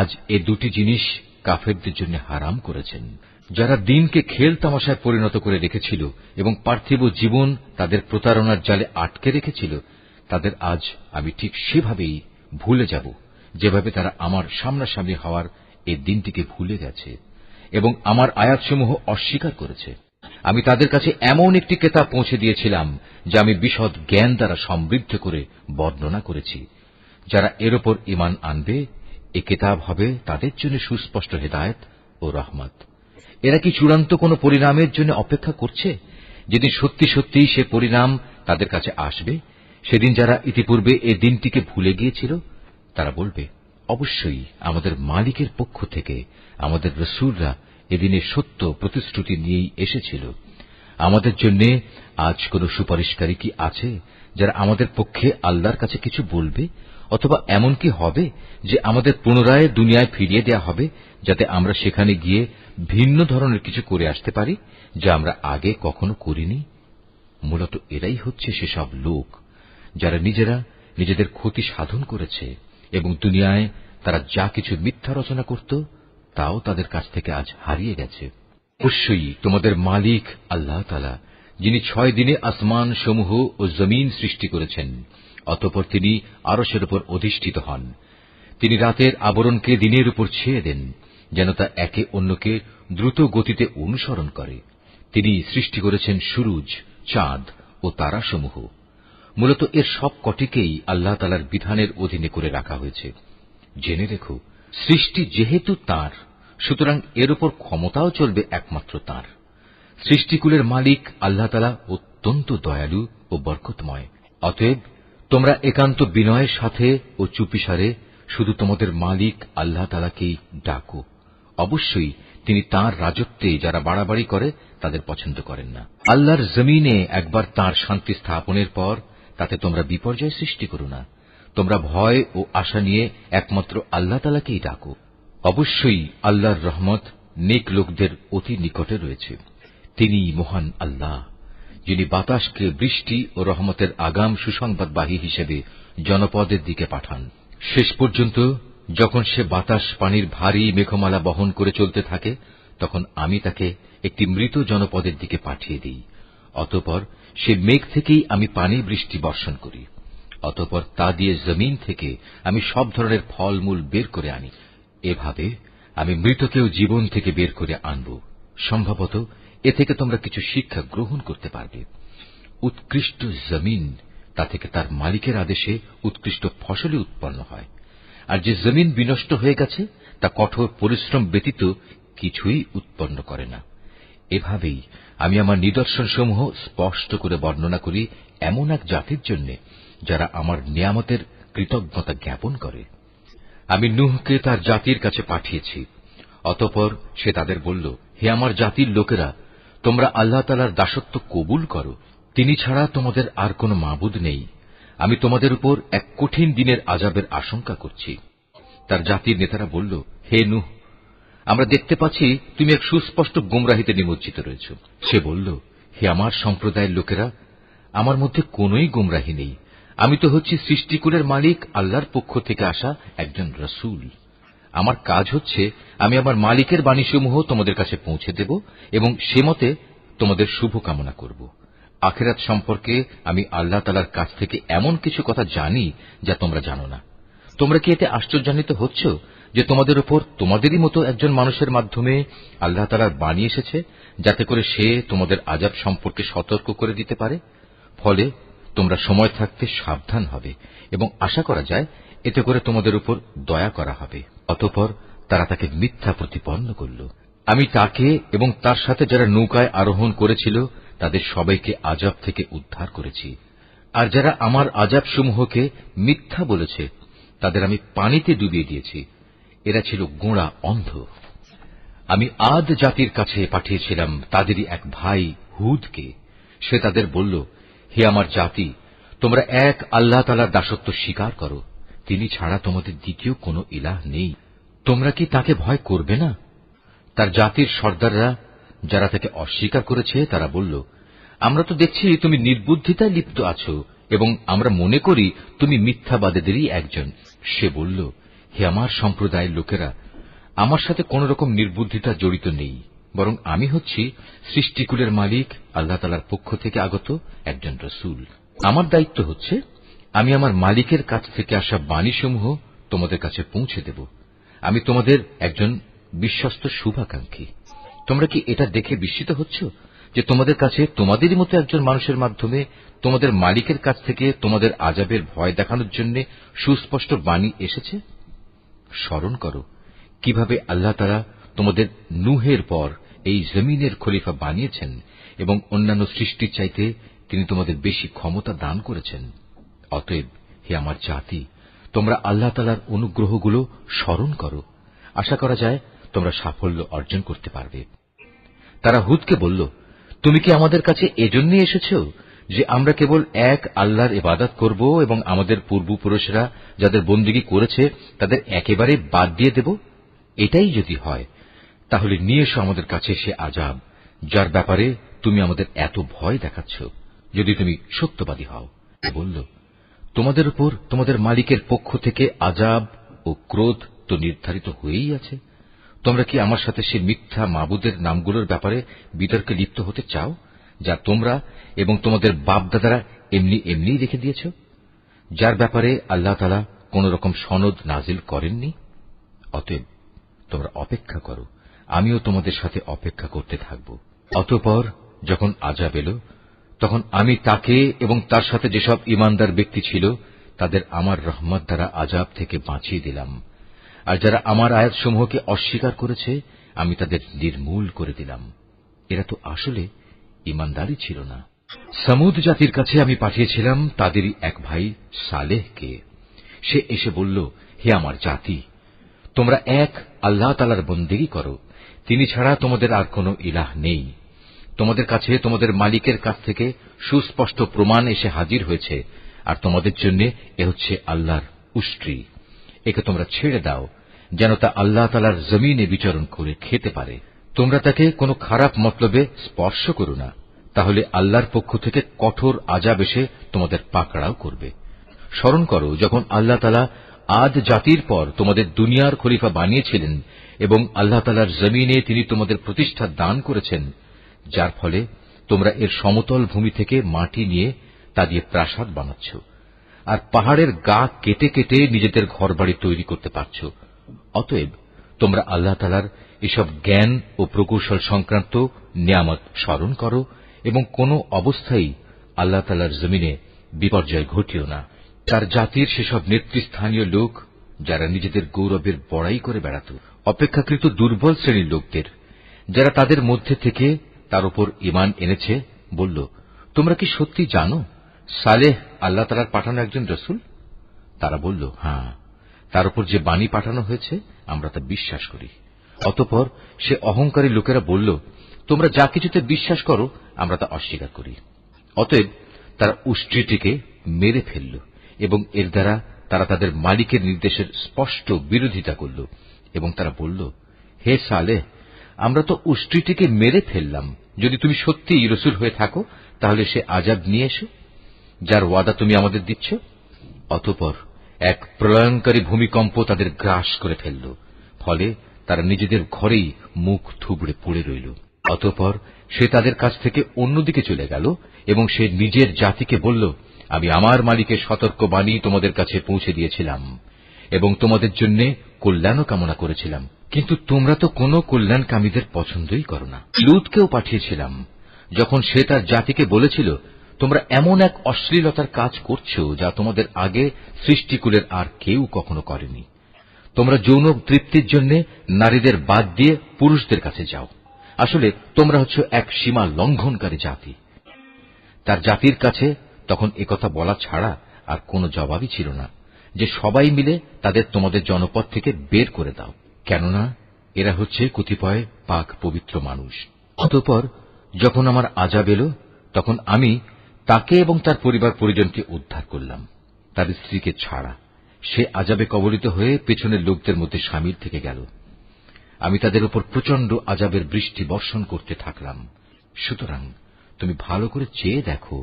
আজ এ দুটি জিনিস কাফেরদের জন্য হারাম করেছেন। যারা দিনকে খেল তামাশায় পরিণত করে রেখেছিল এবং পার্থিব জীবন তাদের প্রতারণার জালে আটকে রেখেছিল, তাদের আজ আমি ঠিক সেভাবেই ভুলে যাব যেভাবে তারা আমার সামনাসামনি হওয়ার এই দিনটিকে ভুলে গেছে এবং আমার আয়াতসমূহ অস্বীকার করেছে। আমি তাদের কাছে এমন একটি কিতাব পৌঁছে দিয়েছিলাম যা আমি বিশদ জ্ঞান দ্বারা সমৃদ্ধ করে বর্ণনা করেছি। যারা এর উপর ঈমান আনবে, এ কিতাব হবে তাদের জন্য সুস্পষ্ট হেদায়েত ও রহমত। এরা কি চূড়ান্ত কোন পরিণামের জন্য অপেক্ষা করছে, যেদিন সত্যি সত্যিই সে পরিণাম তাদের কাছে আসবে? সেদিন যারা ইতিপূর্বে এ দিনটিকে ভুলে গিয়েছিল, তারা বলবে, অবশ্যই আমাদের মালিকের পক্ষ থেকে আমাদের রাসূলরা এদিনের সত্য প্রতিশ্রুতি নিয়েই এসেছিল। আমাদের জন্য আজ কোন সুপারিশকারী কি আছে যারা আমাদের পক্ষে আল্লাহর কাছে কিছু বলবে? অথবা এমন কি হবে যে আমাদের পুনরায় দুনিয়ায় ফিরিয়ে দেয়া হবে, যাতে আমরা সেখানে গিয়ে ভিন্ন ধরনের কিছু করে আসতে পারি যা আমরা আগে কখনো করিনি? মূলত এরাই হচ্ছে সেসব লোক যারা নিজেরা নিজেদের ক্ষতি সাধন করেছে এবং দুনিয়ায় তারা যা কিছু মিথ্যা রচনা করত তাও তাদের কাছ থেকে আজ হারিয়ে গেছে। অবশ্যই তোমাদের মালিক আল্লাহ তাআলা, যিনি 6 দিনে আসমান সমূহ ও জমিন সৃষ্টি করেছেন, অতঃপর তিনি আরশের উপর অধিষ্ঠিত হন। তিনি রাতের আবরণকে দিনের উপর ছেয়ে দেন, যেন তা একে অন্যকে দ্রুত গতিতে অনুসরণ করে। তিনি সৃষ্টি করেছেন সূরজ, চাঁদ ও তারাসমূহ। মূলত এর সব কটিকেই আল্লাহ তাআলার বিধানের অধীনে করে রাখা হয়েছে। জেনে রেখো, সৃষ্টি যেহেতু তাঁর, সুতরাং এর উপর ক্ষমতাও চলবে একমাত্র তাঁর। সৃষ্টিকুলের মালিক আল্লাহ তাআলা অত্যন্ত দয়ালু ও বরকতময়। অতএব তোমরা একান্ত বিনয়ের সাথে ও চুপিসারে শুধু তোমাদের মালিক আল্লাহ তাআলাকেই ডাকো। অবশ্যই তিনি তাঁর রাজত্বে যারা বাড়াবাড়ি করে তাদের পছন্দ করেন না। আল্লাহর জমিনে একবার তাঁর শান্তি স্থাপনের পর তাতে তোমরা বিপর্যয় সৃষ্টি করো না। তোমরা ভয় ও আশা নিয়ে একমাত্র আল্লাহ তাআলাকেই ডাকো। অবশ্যই আল্লাহর রহমত নেক লোকদের অতি নিকটে রয়েছে। তিনিই মহান আল্লাহ, যিনি বাতাসকে বৃষ্টি ও রহমতের আগাম সুসংবাদবাহী হিসেবে জনপদের দিকে পাঠান। শেষ পর্যন্ত যখন সে বাতাস পানির ভারী মেঘমালা বহন করে চলতে থাকে, তখন আমি তাকে একটি মৃত জনপদের দিকে পাঠিয়ে দিই। অতঃপর সে মেঘ থেকেই আমি পানি বৃষ্টি বর্ষণ করি। অতঃপর তা দিয়ে জমিন থেকে আমি সব ধরনের ফলমূল বের করে আনি। এভাবে আমি মৃতকেও জীবন থেকে বের করে আনব। সম্ভবত এ থেকে তোমরা কিছু শিক্ষা গ্রহণ করতে পারবে। উৎকৃষ্ট জমিন, তা থেকে তার মালিকের আদেশে উৎকৃষ্ট ফসলই উৎপন্ন হয়। আর যে জমিন বিনষ্ট হয়ে গেছে, তা কঠোর পরিশ্রম ব্যতীত কিছুই উৎপন্ন করে না। এভাবেই আমি আমার নিদর্শনসমূহ স্পষ্ট করে বর্ণনা করি এমন এক জাতির জন্য যারা আমার নিয়ামতের কৃতজ্ঞতা জ্ঞাপন করে। আমি নূহকে তার জাতির কাছে পাঠিয়েছি। অতঃপর সে তাদের বলল, হে আমার জাতির লোকেরা, তোমরা আল্লাহ তাআলার দাসত্ব কবুল করো। তিনি ছাড়া তোমাদের আর কোনো মাবুদ নেই। আমি তোমাদের উপর এক কঠিন দিনের আযাবের আশঙ্কা করছি। তার জাতির নেতারা বলল, হে নূহ, আমরা দেখতে পাচ্ছি তুমি এক সুস্পষ্ট গুমরাহিতে নিমজ্জিত রয়েছ। সে বলল, হে আমার সম্প্রদায়ের লোকেরা, আমার মধ্যে কোনোই গুমরাহি নেই। আমি তো হচ্ছি সৃষ্টিকুলের মালিক আল্লাহর পক্ষ থেকে আসা একজন রাসূল। আমার কাজ হচ্ছে আমি আমার মালিকের বাণীসমূহ তোমাদের কাছে পৌঁছে দেব এবং সে মতে তোমাদের শুভ কামনা করব। আখিরাত সম্পর্কে আমি আল্লাহ তাআলার কাছ থেকে এমন কিছু কথা জানি যা তোমরা জানো না। তোমরা কি এতে আশ্চর্যান্বিত হচ্ছ যে তোমাদের উপর তোমাদেরই মতো একজন মানুষের মাধ্যমে আল্লাহ তাআলার বাণী এসেছে, যাতে করে সে তোমাদের আযাব সম্পর্কে সতর্ক করে দিতে পারে? ফলে তোমরা সময় থাকতে সাবধান হবে এবং আশা করা যায় এতে করে তোমাদের উপর দয়া করা হবে। অতঃপর তারা তাকে মিথ্যা প্রতিপন্ন করল। আমি তাকে এবং তার সাথে যারা নৌকায় আরোহণ করেছিল তাদের সবাইকে আযাব থেকে উদ্ধার করেছি। আর যারা আমার আযাবসমূহকে মিথ্যা বলেছে তাদের আমি পানিতে ডুবিয়ে দিয়েছি। এরা ছিল গোঁড়া অন্ধ। আমি আদ জাতির কাছে পাঠিয়েছিলাম তাদেরই এক ভাই হুদকে। সে তাদের বলল, হে আমার জাতি, তোমরা এক আল্লাহ তাআলার দাসত্ব স্বীকার করো। তিনি ছাড়া তোমাদের দ্বিতীয় কোনো ইলাহ নেই। তোমরা কি তাকে ভয় করবে না? তার জাতির সর্দাররা যারা তাকে অস্বীকার করেছে তারা বলল, আমরা তো দেখছি তুমি নির্বুদ্ধিতায় লিপ্ত আছো এবং আমরা মনে করি তুমি মিথ্যাবাদীদেরই একজন। সে বলল, হে আমার সম্প্রদায়ের লোকেরা, আমার সাথে কোন রকম নির্বুদ্ধিতা জড়িত নেই, বরং আমি হচ্ছি সৃষ্টিকুলের মালিক আল্লাহ তাআলার পক্ষ থেকে আগত একজন রাসূল। আমার দায়িত্ব হচ্ছে আমি আমার মালিকের কাছ থেকে আসা বাণীসমূহ তোমাদের কাছে পৌঁছে দেব। আমি তোমাদের একজন বিশ্বস্ত শুভাকাঙ্ক্ষী। তোমরা কি এটা দেখে বিস্মিত হচ্ছ যে তোমাদের কাছে তোমাদেরই মতো একজন মানুষের মাধ্যমে তোমাদের মালিকের কাছ থেকে তোমাদের আযাবের ভয় দেখানোর জন্য সুস্পষ্ট বাণী এসেছে? স্মরণ করো কিভাবে আল্লাহ তাআলা তোমাদের নূহের পর এই জমিনের খলিফা বানিয়েছেন এবং অন্যান্য সৃষ্টির চাইতে তিনি তোমাদের বেশি ক্ষমতা দান করেছেন। অতএব হে আমার জাতি, তোমরা আল্লাহ তাআলার অনুগ্রহগুলো স্মরণ করো। আশা করা যায় তোমরা সাফল্য অর্জন করতে পারবে। তারা হুদকে বলল, তুমি কি আমাদের কাছে এজন্য এসেছ যে আমরা কেবল এক আল্লাহর ইবাদত করব এবং আমাদের পূর্বপুরুষরা যাদের বন্দেগী করেছে তাদের একেবারে বাদ দিয়ে দেব? এটাই যদি হয় তাহলে নিয়ে এসো আমাদের কাছে সে আযাব যার ব্যাপারে তুমি আমাদের এত ভয় দেখাচ্ছ, যদি তুমি সত্যবাদী হও। বলল, তোমাদের উপর তোমাদের মালিকের পক্ষ থেকে আযাব ও ক্রোধ তো নির্ধারিত হয়েই আছে। তোমরা কি আমার সাথে সে মিথ্যা মাবুদের নামগুলোর ব্যাপারে বিতর্কে লিপ্ত হতে চাও যা তোমরা এবং তোমাদের বাপদাদারা এমনি এমনি রেখে দিয়েছ, যার ব্যাপারে আল্লাহ তাআলা কোন রকম সনদ নাজিল করেননি? অতএব তোমরা অপেক্ষা করো, আমিও তোমাদের সাথে অপেক্ষা করতে থাকব। অতঃপর যখন আযাব এল তখন আমি তাকে এবং তার সাথে যেসব ঈমানদার ব্যক্তি ছিল তাদের আমার রহমত দ্বারা আযাব থেকে বাঁচিয়ে দিলাম, আর যারা আমার আয়াতসমূহকে অস্বীকার করেছে আমি তাদের নির্মূল করে দিলাম। এরা তো আসলে ঈমানদারই ছিল না। সমুদ জাতির কাছে আমি পাঠিয়েছিলাম তাদেরই এক ভাই সালেহকে। সে এসে বলল, হে আমার জাতি, তোমরা এক আল্লাহ তাআলার বন্দেগী করো, তিনি ছাড়া তোমাদের আর কোন ইলাহ নেই। তোমাদের কাছে তোমাদের মালিকের কাছ থেকে সুস্পষ্ট প্রমাণ এসে হাজির হয়েছে, আর তোমাদের জন্য এ হচ্ছে আল্লাহর উষ্ট্রি। একে তোমরা ছেড়ে দাও যেন তা আল্লাহ তাআলার জমিনে বিচরণ করে খেতে পারে। তোমরা তাকে কোনো খারাপ মতলবে স্পর্শ করো না, তাহলে আল্লাহর পক্ষ থেকে কঠোর আযাব এসে তোমাদের পাকড়াও করবে। স্মরণ করো যখন আল্লাহ তাআলা আদ জাতির পর তোমাদের দুনিয়ার খলিফা বানিয়েছিলেন এবং আল্লাহ তাআলার জমিনে তিনি তোমাদের প্রতিষ্ঠা দান করেছেন, যার ফলে তোমরা এর সমতল ভূমি থেকে মাটি নিয়ে তা দিয়ে প্রাসাদ বানাচ্ছ, আর পাহাড়ের গা কেটে কেটে নিজেদের ঘরবাড়ি তৈরি করতে পারছ। অতএব তোমরা আল্লাহ তাআলার এসব জ্ঞান ও প্রকৌশল সংক্রান্ত নিয়ামত স্মরণ করো এবং কোন অবস্থায় আল্লাহ তাআলার জমিনে বিপর্যয় ঘটিও না। তার জাতির সেসব নেতৃস্থানীয় লোক যারা নিজেদের গৌরবের বড়াই করে বেড়াত, অপেক্ষাকৃত দুর্বল শ্রেণীর লোকদের যারা তাদের মধ্যে থেকে তার উপর ঈমান এনেছে, বলল, তোমরা কি সত্যি জানো সালেহ আল্লাহ তাআলার পাঠানো একজন রাসূল? তারা বলল, হ্যাঁ, তার উপর যে বাণী পাঠানো হয়েছে আমরা তা বিশ্বাস করি। অতঃপর সে অহংকারী লোকেরা বলল, তোমরা যা কিছুতে বিশ্বাস করো আমরা তা অস্বীকার করি। অতএব তারা উষ্ট্রিটিকে মেরে ফেলল এবং এর দ্বারা তারা তাদের মালিকের নির্দেশের স্পষ্ট বিরোধিতা করল এবং তারা বলল, হে সালেহ, আমরা তো উষ্ট্রিটিকে মেরে ফেললাম, যদি তুমি সত্যিই রাসূল হয়ে থাকো তাহলে সে আযাব নিয়ে এসো যার ওয়াদা তুমি আমাদের দিচ্ছ। অতঃপর এক প্রলয়ঙ্কারী ভূমিকম্প তাদের গ্রাস করে ফেলল, ফলে তারা নিজেদের ঘরেই মুখ থুবড়ে পড়ে রইল। অতঃপর সে তাদের কাছ থেকে অন্যদিকে চলে গেল এবং সে নিজের জাতিকে বলল, আমি আমার মালিকের সতর্কবাণী তোমাদের কাছে পৌঁছে দিয়েছিলাম এবং তোমাদের জন্য কল্যাণও কামনা করেছিলাম, কিন্তু তোমরা তো কোনো কল্যাণকামীদের পছন্দই করো না। লূতকেও পাঠিয়েছিলাম যখন সে তার জাতিকে বলেছিল, তোমরা এমন এক অশ্লীলতার কাজ করছ যা তোমাদের আগে সৃষ্টিকুলের আর কেউ কখনো করেনি। তোমরা যৌন তৃপ্তির জন্য নারীদের বাদ দিয়ে পুরুষদের কাছে যাও। আসলে তোমরা হচ্ছ এক সীমা লঙ্ঘনকারী জাতি। তার জাতির কাছে তখন একথা বলা ছাড়া আর কোনো জবাবই ছিল না যে সবাই মিলে তাদের তোমাদের জনপদ থেকে বের করে দাও, কেননা এরা হচ্ছে কতিপয় পাক পবিত্র মানুষ। অতঃপর যখন আমার আযাব এল তখন আমি তাকে এবং তার পরিবার পরিজনকে উদ্ধার করলাম, তার স্ত্রীকে ছাড়া। সে আযাবে কবলিত হয়ে পেছনের লোকদের মধ্যে শামিল থেকে গেল। আমি তাদের উপর প্রচন্ড আযাবের বৃষ্টি বর্ষণ করতে থাকলাম। সুতরাং তুমি ভালো করে চেয়ে দেখো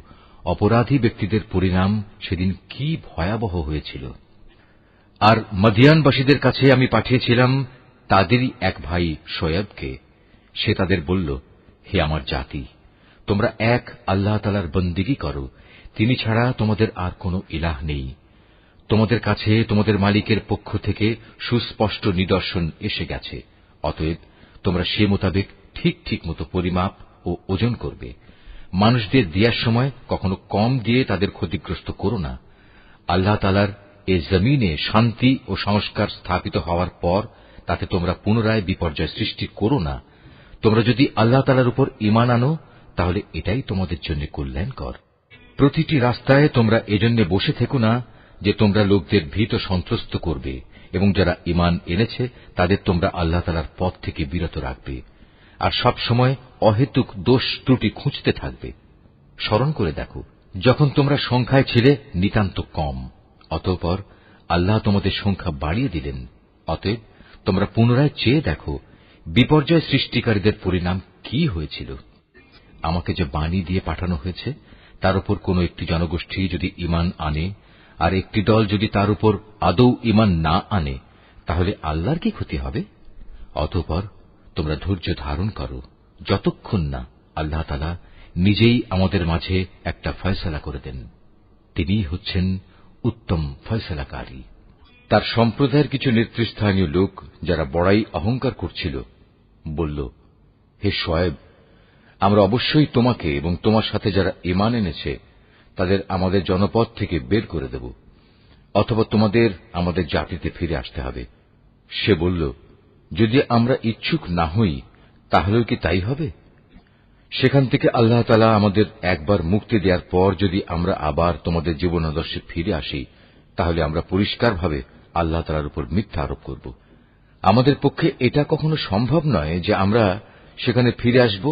অপরাধী ব্যক্তিদের পরিণাম সেদিন কি ভয়াবহ হয়েছিল। আর মদিয়ানবাসীদের কাছে আমি পাঠিয়েছিলাম তাদেরই এক ভাই শোয়েবকে। সে তাদের বলল, হে আমার জাতি, তোমরা এক আল্লাহ তাআলার বন্দেগী করো, তিনি ছাড়া তোমাদের আর কোনো ইলাহ নেই। তোমাদের কাছে তোমাদের মালিকের পক্ষ থেকে সুস্পষ্ট নিদর্শন এসে গেছে, অতএব তোমরা সে মোতাবেক ঠিক ঠিক মতো পরিমাপ ও ওজন করবে। মানুষদের দেওয়ার সময় কখনো কম দিয়ে তাদের ক্ষতিগ্রস্ত করো না। আল্লাহ তাআলার এ জমিনে শান্তি ও সংস্কার স্থাপিত হওয়ার পর তাতে তোমরা পুনরায় বিপর্যয় সৃষ্টি করো না। তোমরা যদি আল্লাহ তাআলার উপর ঈমান আনো তাহলে এটাই তোমাদের জন্য কল্যাণকর। প্রতিটি রাস্তায় তোমরা এজন্য বসে থেকো না যে তোমরা লোকদের ভীত সন্ত্রস্ত করবে, এবং যারা ঈমান এনেছে তাদের তোমরা আল্লাহ তাআলার পথ থেকে বিরত রাখবে, আর সব সময় অহেতুক দোষ ত্রুটি খুঁজতে থাকবে। স্মরণ করে দেখো, যখন তোমরা সংখ্যায় ছিলে নিতান্ত কম, অতঃপর আল্লাহ তোমাদের সংখ্যা বাড়িয়ে দিলেন। অতএব তোমরা পুনরায় চেয়ে দেখো বিপর্যয় সৃষ্টিকারীদের পরিণাম কি হয়েছিল। আমাকে যে বাণী দিয়ে পাঠানো হয়েছে তার উপর কোন একটি জনগোষ্ঠী যদি ঈমান আনে আর একটি দল যদি তার উপর আদৌ ঈমান না আনে, তাহলে আল্লাহর কি ক্ষতি হবে? অতঃপর তোমরা ধৈর্য ধারণ করো যতক্ষণ না আল্লাহ তাআলা নিজেই আমাদের মাঝে একটা ফয়সালা করে দেন। তিনিই হচ্ছেন উত্তম ফয়সালাকারী। তার সম্প্রদায়ের কিছু নেতৃস্থানীয় লোক যারা বড়াই অহংকার করছিল বলল, হে শুআয়ব, আমরা অবশ্যই তোমাকে এবং তোমার সাথে যারা ঈমান এনেছে তাদের আমাদের জনপদ থেকে বের করে দেব, অথবা তোমাদের আমাদের জাতিতে ফিরে আসতে হবে। সে বলল, যদি আমরা ইচ্ছুক না হই তাহলেও কি তাই হবে? সেখান থেকে আল্লাহ তাআলা আমাদের একবার মুক্তি দেওয়ার পর যদি আমরা আবার তোমাদের জীবনাদর্শে ফিরে আসি, তাহলে আমরা পরিষ্কারভাবে আল্লাহ তাআলার উপর মিথ্যা আরোপ করব। আমাদের পক্ষে এটা কখনো সম্ভব নয় যে আমরা সেখানে ফিরে আসব।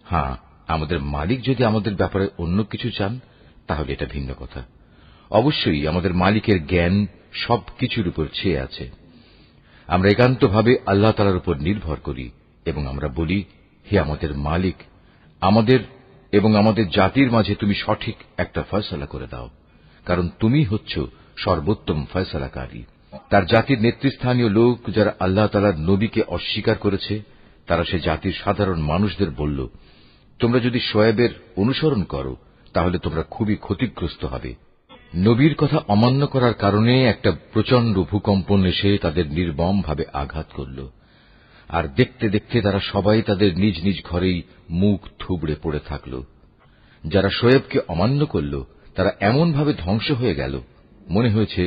হ্যাঁ, আমাদের মালিক যদি আমাদের ব্যাপারে অন্য কিছু চান তাহলে এটা ভিন্ন কথা। অবশ্যই আমাদের মালিকের জ্ঞান সবকিছুর উপর ছেয়ে আছে। আমরা একান্তভাবে আল্লাহ তাআলার উপর নির্ভর করি এবং আমরা বলি, হে আমাদের মালিক, আমাদের এবং আমাদের জাতির মাঝে তুমি সঠিক একটা ফয়সালা করে দাও, কারণ তুমি হচ্ছ সর্বোত্তম ফয়সালাকারী। তার জাতির নেতৃস্থানীয় লোক যারা আল্লাহ তাআলার নবীকে অস্বীকার করেছে, তারা সে জাতির সাধারণ মানুষদের বলল, তোমরা যদি শুআয়বের অনুসরণ করো তাহলে তোমরা খুবই ক্ষতিগ্রস্ত হবে। নবীর কথা অমান্য করার কারণে একটা প্রচন্ড ভূকম্পন এসে তাদের নির্মমভাবে আঘাত করল, আর দেখতে দেখতে তারা সবাই তাদের নিজ নিজ ঘরেই মুখ থুবড়ে পড়ে থাকল। যারা শুআয়বকে অমান্য করল তারা এমনভাবে ধ্বংস হয়ে গেল, মনে হয়েছে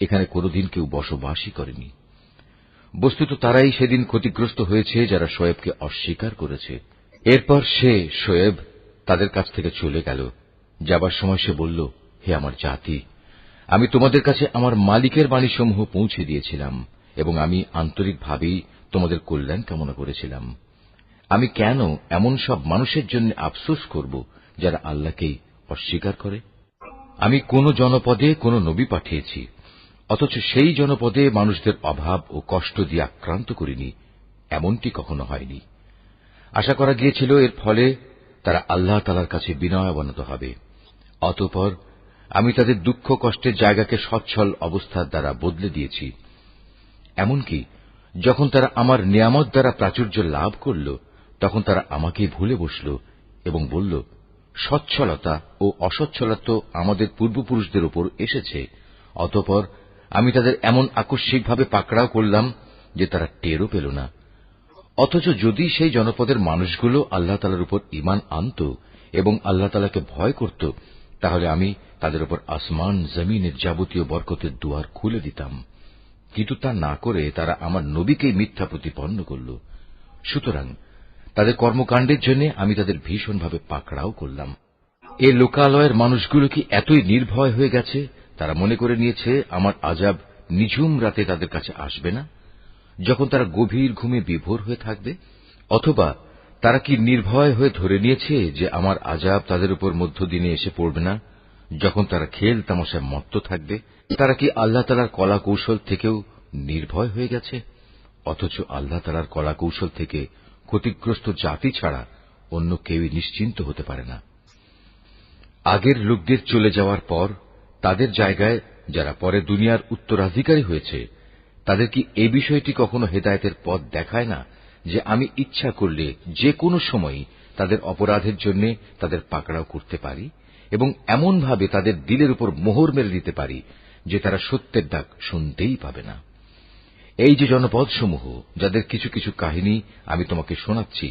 এখানে কোনদিন কেউ বসবাসই করেনি। বস্তুত তারাই সেদিন ক্ষতিগ্রস্ত হয়েছে যারা শুআয়বকে অস্বীকার করেছে। এরপর শুআয়ব তাদের কাছ থেকে চলে গেল। যাবার সময় সে বলল, হে আমার জাতি, আমি তোমাদের কাছে আমার মালিকের বাণীসমূহ পৌঁছে দিয়েছিলাম এবং আমি আন্তরিকভাবেই তোমাদের কল্যাণ কামনা করেছিলাম। আমি কেন এমন সব মানুষের জন্য আফসোস করব যারা আল্লাহকেই অস্বীকার করে? আমি কোন জনপদে কোন নবী পাঠিয়েছি, অথচ সেই জনপদে মানুষদের অভাব ও কষ্ট দিয়ে আক্রান্ত করিনি, এমনটি কখনো হয়নি। আশা করা গিয়েছিল এর ফলে তারা আল্লাহ তাআলার কাছে বিনয়াবনত হবে। অতঃপর আমি তাদের দুঃখ কষ্টের জায়গাকে সচ্ছল অবস্থার দ্বারা বদলে দিয়েছি। এমনকি যখন তারা আমার নিয়ামত দ্বারা প্রাচুর্য লাভ করল, তখন তারা আমাকেই ভুলে বসল এবং বলল, সচ্ছলতা ও অসচ্ছলতা তো আমাদের পূর্বপুরুষদের উপর এসেছে। অতঃপর আমি তাদের এমন আকস্মিকভাবে পাকড়াও করলাম যে তারা টেরও পেল না। অথচ যদি সেই জনপদের মানুষগুলো আল্লাহ তাআলার উপর ঈমান আনত এবং আল্লাহ তাআলাকে ভয় করত, তাহলে আমি তাদের উপর আসমান জমিনের যাবতীয় বরকতের দুয়ার খুলে দিতাম। কিন্তু তা না করে তারা আমার নবীকেই মিথ্যা প্রতিপন্ন করল। সুতরাং তাদের কর্মকাণ্ডের জন্য আমি তাদের ভীষণভাবে পাকড়াও করলাম। এ লোকালয়ের মানুষগুলো কি এতই নির্ভয় হয়ে গেছে, তারা মনে করে নিয়েছে আমার আযাব নিঝুম রাতে তাদের কাছে আসবে না, যখন তারা গভীর ঘুমে বিভোর হয়ে থাকবে? অথবা তারা কি নির্ভয় হয়ে ধরে নিয়েছে যে আমার আযাব তাদের উপর মধ্যদিনে এসে পড়বে না, যখন তারা খেল তামাশায় মত্ত থাকবে? তারা কি আল্লাহ তাআলার কলা কৌশল থেকেও নির্ভয় হয়ে গেছে? অথচ আল্লাহ তাআলার কলা কৌশল থেকে ক্ষতিগ্রস্ত জাতি ছাড়া অন্য কেউই নিশ্চিন্ত হতে পারে না। আগের লোকদের চলে যাওয়ার পর তাদের জায়গায় যারা পরে দুনিয়ার উত্তরাধিকারী হয়েছে, তাদের কি এই বিষয়টি কখনো হেদায়েতের পথ দেখায় না যে আমি ইচ্ছা করলে যে কোনো সময়ই তাদের অপরাধের জন্য তাদের পাকড়াও করতে পারি এবং এমনভাবে তাদের দিলের উপর মোহর মেরে দিতে পারি যে তারা সত্যের ডাক শুনতেই পাবে না। এই যে জনপদসমূহ, যাদের কিছু কিছু কাহিনী আমি তোমাকে শোনাচ্ছি,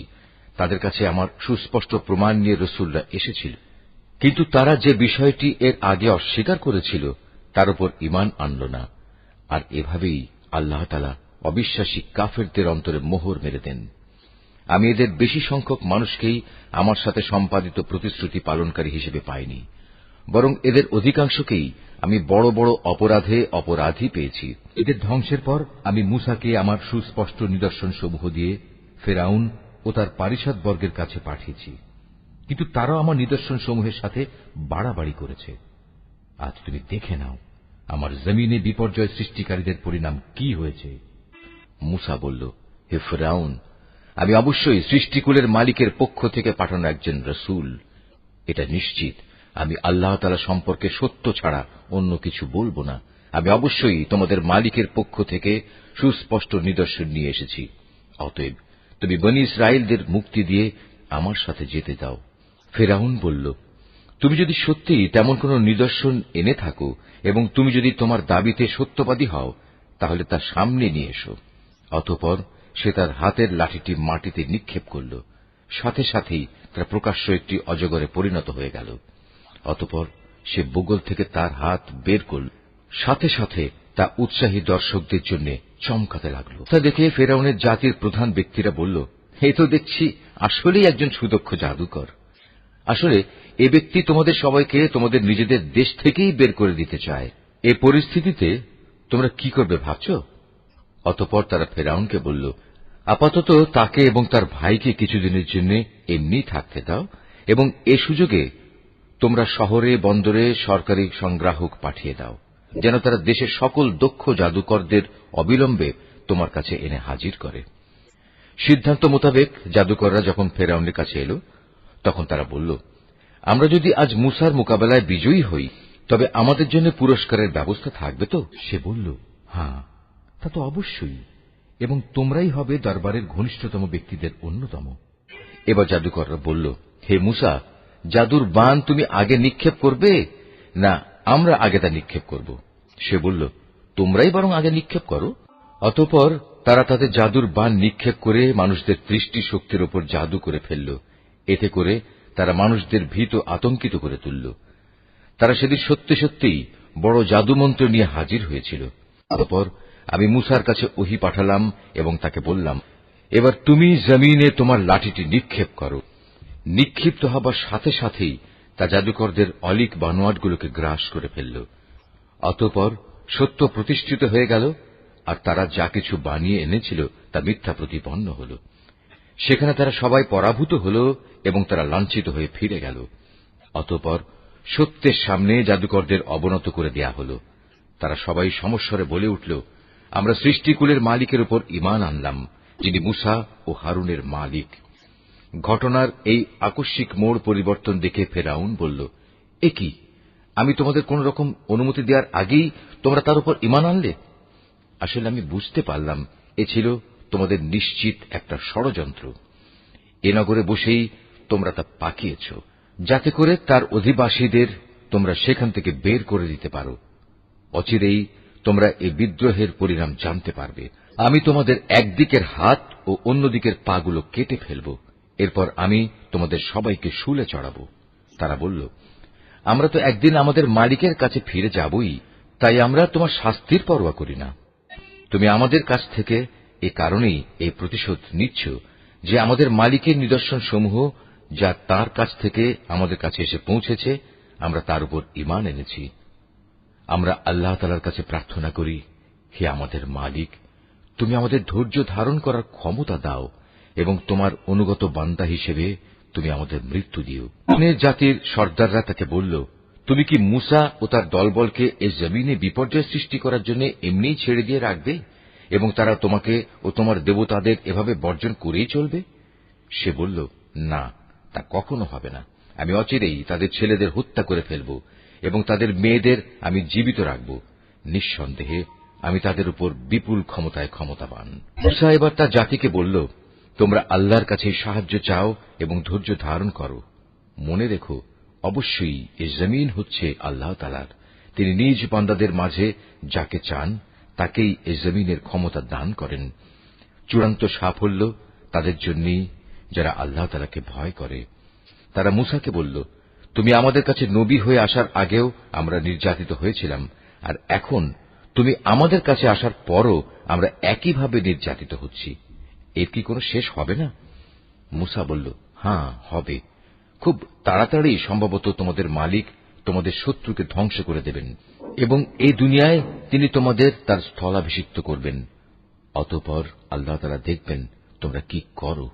তাদের কাছে আমার সুস্পষ্ট প্রমাণ নিয়ে রাসূলরা এসেছিল, কিন্তু তারা যে বিষয়টি এর আগে অস্বীকার করেছিল তার উপর ঈমান আনল না। আর এভাবেই আল্লাহ তাআলা অবিশ্বাসী কাফেরদের অন্তরে মোহর মেরে দেন। আমি এদের বেশি সংখ্যক মানুষকেই আমার সাথে সম্পাদিত প্রতিশ্রুতি পালনকারী হিসেবে পাইনি, বরং এদের অধিকাংশকেই আমি বড় বড় অপরাধে অপরাধী পেয়েছি। এদের ধ্বংসের পর আমি মূসাকে আমার সুস্পষ্ট নিদর্শন সমূহ দিয়ে ফেরাউন ও তার পারিষদবর্গের কাছে পাঠিয়েছি, কিন্তু তারাও আমার নিদর্শন সমূহের সাথে বাড়াবাড়ি করেছে। আজ তুমি দেখে নাও আমার জমিনে বিপর্যয় সৃষ্টিকারীদের পরিণাম কি হয়েছে। মূসা বলল, হে ফেরাউন, আমি অবশ্যই সৃষ্টিকুলের মালিকের পক্ষ থেকে পাঠানো একজন রসুল। এটা নিশ্চিত আমি আল্লাহ তাআলা সম্পর্কে সত্য ছাড়া অন্য কিছু বলবো না। আমি অবশ্যই তোমাদের মালিকের পক্ষ থেকে সুস্পষ্ট নিদর্শন নিয়ে এসেছি। অতএব তুমি বনী ইসরায়েলদের মুক্তি দিয়ে আমার সাথে যেতে দাও। ফেরাউন বলল, তুমি যদি সত্যিই তেমন কোন নিদর্শন এনে থাকো এবং তুমি যদি তোমার দাবিতে সত্যবাদী হও, তাহলে তা সামনে নিয়ে এসো। অতঃপর সে তার হাতের লাঠিটি মাটিতে নিক্ষেপ করল, সাথে সাথেই তার প্রকাশ্য একটি অজগরে পরিণত হয়ে গেল। অতঃপর সে বুগল থেকে তার হাত বের করল, সাথে সাথে তা উৎসাহী দর্শকদের জন্য চমকাতে লাগল। তা দেখে ফেরাউনের জাতির প্রধান ব্যক্তিরা বলল, এই তো দেখছি আসলেই একজন সুদক্ষ জাদুকর। আসলে এ ব্যক্তি তোমাদের সবাইকে তোমাদের নিজেদের দেশ থেকেই বের করে দিতে চায়। এ পরিস্থিতিতে তোমরা কি করবে ভাবছ? অতঃপর তারা ফেরাউনকে বলল, আপাতত তাকে এবং তার ভাইকে কিছুদিনের জন্য এমনি থাকতে দাও, এবং এ সুযোগে তোমরা শহরে বন্দরে সরকারি সংগ্রাহক পাঠিয়ে দাও, যেন তারা দেশের সকল দক্ষ জাদুকরদের অবিলম্বে তোমার কাছে এনে হাজির করে। সিদ্ধান্ত মোতাবেক জাদুকররা যখন ফেরাউনের কাছে এল, তখন তারা বলল, আমরা যদি আজ মূসার মোকাবেলায় বিজয়ী হই, তবে আমাদের জন্য পুরস্কারের ব্যবস্থা থাকবে তো? সে বলল, হ্যাঁ, তা তো অবশ্যই, এবং তোমরাই হবে দরবারের ঘনিষ্ঠতম ব্যক্তিদের অন্যতম। এবার জাদুকররা বলল, হে মূসা, জাদুর বান তুমি আগে নিক্ষেপ করবে, না আমরা আগে তা নিক্ষেপ করব? সে বলল, তোমরাই বরং আগে নিক্ষেপ করো। অতঃপর তারা তাদের জাদুর বান নিক্ষেপ করে মানুষদের দৃষ্টি শক্তির ওপর জাদু করে ফেলল। এতে করে তারা মানুষদের ভীত আতঙ্কিত করে তুলল। তারা সেদিন সত্যি সত্যিই বড় জাদুমন্ত্র নিয়ে হাজির হয়েছিল। অতঃপর আমি মূসার কাছে ওহী পাঠালাম এবং তাকে বললাম, এবার তুমি জমিনে তোমার লাঠিটি নিক্ষেপ করো। নিক্ষিপ্ত হবার সাথে সাথেই তা জাদুকরদের অলিক বানোয়াটগুলোকে গ্রাস করে ফেলল। অতঃপর সত্য প্রতিষ্ঠিত হয়ে গেল, আর তারা যা কিছু বানিয়ে এনেছিল তা মিথ্যা প্রতিপন্ন হল। সেখানে তারা সবাই পরাভূত হল এবং তারা লাঞ্ছিত হয়ে ফিরে গেল। অতঃপর সত্যের সামনে জাদুকরদের অবনত করে দেয়া হল। তারা সবাই সমস্বরে বলে উঠল, আমরা সৃষ্টিকুলের মালিকের উপর ঈমান আনলাম, যিনি মূসা ও হারুনের মালিক। ঘটনার এই আকস্মিক মোড় পরিবর্তন দেখে ফেরাউন বলল, এ কি, আমি তোমাদের কোন রকম অনুমতি দেওয়ার আগেই তোমরা তার উপর ঈমান আনলে? আসলে আমি বুঝতে পারলাম এ ছিল তোমাদের নিশ্চিত একটা ষড়যন্ত্র। এ নগরে বসেই তোমরা তা পাকিয়েছ, যাতে করে তার অধিবাসীদের তোমরা সেখান থেকে বের করে দিতে পারো। অচিরেই তোমরা এই বিদ্রোহের পরিণাম জানতে পারবে। আমি তোমাদের একদিকের হাত ও অন্যদিকের পাগুলো কেটে ফেলব, এরপর আমি তোমাদের সবাইকে শুলে চড়াব। তারা বলল, আমরা তো একদিন আমাদের মালিকের কাছে ফিরে যাবই, তাই আমরা তোমার শাস্তির পরোয়া করি না। তুমি আমাদের কাছ থেকে এ কারণেই এই প্রতিশোধ নিচ্ছ যে আমাদের মালিকের নিদর্শন সমূহ যা তার কাছ থেকে আমাদের কাছে এসে পৌঁছেছে, আমরা তার উপর ঈমান এনেছি। আমরা আল্লাহ তাআলার কাছে প্রার্থনা করি, হে আমাদের মালিক, তুমি আমাদের ধৈর্য ধারণ করার ক্ষমতা দাও এবং তোমার অনুগত বান্দা হিসেবে তুমি আমাদের মৃত্যু দিও। জাতির সর্দাররা তাকে বলল, তুমি কি মূসা ও তার দলবলকে এই জমিনে বিপর্যয় সৃষ্টি করার জন্য এমনিই ছেড়ে দিয়ে রাখবে এবং তারা তোমাকে ও তোমার দেবতাদের এভাবে বর্জন করেই চলবে? সে বলল, না, তা কখনো হবে না। আমি অচিরেই তাদের ছেলেদের হত্যা করে ফেলব এবং তাদের মেয়েদের আমি জীবিত রাখব। নিঃসন্দেহে আমি তাদের উপর বিপুল ক্ষমতায় ক্ষমতাবান। মূসা এবার তার জাতিকে বলল, তোমরা আল্লাহর কাছে সাহায্য চাও এবং ধৈর্য ধারণ করো। মনে রেখো, অবশ্যই এ জমিন হচ্ছে আল্লাহ তাআলার। তিনি নিজ বান্দাদের মাঝে যাকে চান তাকেই এ জমিনের ক্ষমতা দান করেন। চূড়ান্ত সাফল্য তাদের জন্যই, যারা আল্লাহ তাআলাকে ভয় করে। তারা মূসাকে বলল, তুমি আমাদের কাছে নবী হয়ে আসার আগেও আমরা নির্যাতিত হয়েছিলাম, আর এখন তুমি আমাদের কাছে আসার পরও আমরা একইভাবে নির্যাতিত হচ্ছি। এর কি কোনো শেষ হবে না? মূসা বলল, হ্যাঁ, হবে। খুব তাড়াতাড়ি সম্ভবত তোমাদের মালিক তোমাদের শত্রুকে ধ্বংস করে দেবেন এবং এই দুনিয়ায় তিনি তোমাদের তার স্থলাভিষিক্ত করবেন। অতঃপর আল্লাহ তাআলা দেখবেন তোমরা কি করো।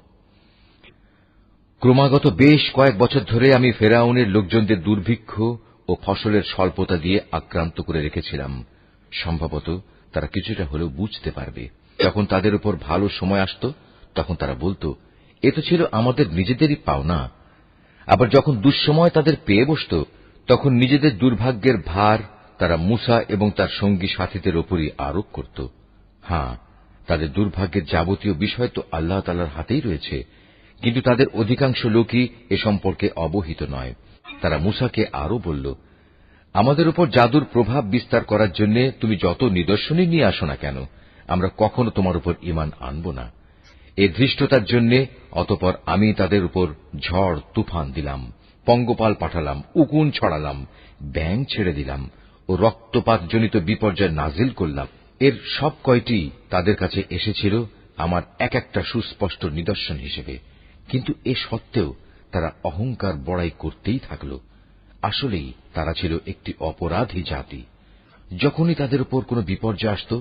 ক্রমাগত বেশ কয়েক বছর ধরে আমি ফেরাউনের লোকজনদের দুর্ভিক্ষ ও ফসলের স্বল্পতা দিয়ে আক্রান্ত করে রেখেছিলাম। সম্ভবত তারা কিছুটা হলেও বুঝতে পারবে। যখন তাদের উপর ভালো সময় আসত, তখন তারা বলত, এ তো ছিল আমাদের নিজেদেরই পাওনা। আবার যখন দুঃসময় তাদের পেয়ে বসত, তখন নিজেদের দুর্ভাগ্যের ভার তারা মূসা এবং তার সঙ্গী সাথীদের ওপরই আরোপ করত। হ্যাঁ, তাদের দুর্ভাগ্যের যাবতীয় বিষয় তো আল্লাহ তাআলার হাতেই রয়েছে, কিন্তু তাদের অধিকাংশ লোকই এ সম্পর্কে অবহিত নয়। তারা মূসাকে আরো বলল, আমাদের উপর জাদুর প্রভাব বিস্তার করার জন্য তুমি যত নিদর্শনই নিয়ে আসো না কেন, আমরা কখনো তোমার উপর ঈমান আনব না। এই ধৃষ্টতার জন্য অতঃপর আমি তাদের উপর ঝড় তুফান দিলাম, পঙ্গপাল পাঠালাম, উকুন ছড়ালাম, ব্যাঙ ছেড়ে দিলাম ও রক্তপাতজনিত বিপর্যয় নাজিল করলাম। এর সব কয়টি তাদের কাছে এসেছিল আমার এক একটা সুস্পষ্ট নিদর্শন হিসেবে, কিন্তু এ সত্ত্বেও তারা অহংকার বড়াই করতেই থাকল। আসলেই তারা ছিল একটি অপরাধী জাতি। যখনই তাদের উপর কোনো বিপর্যয় আসত,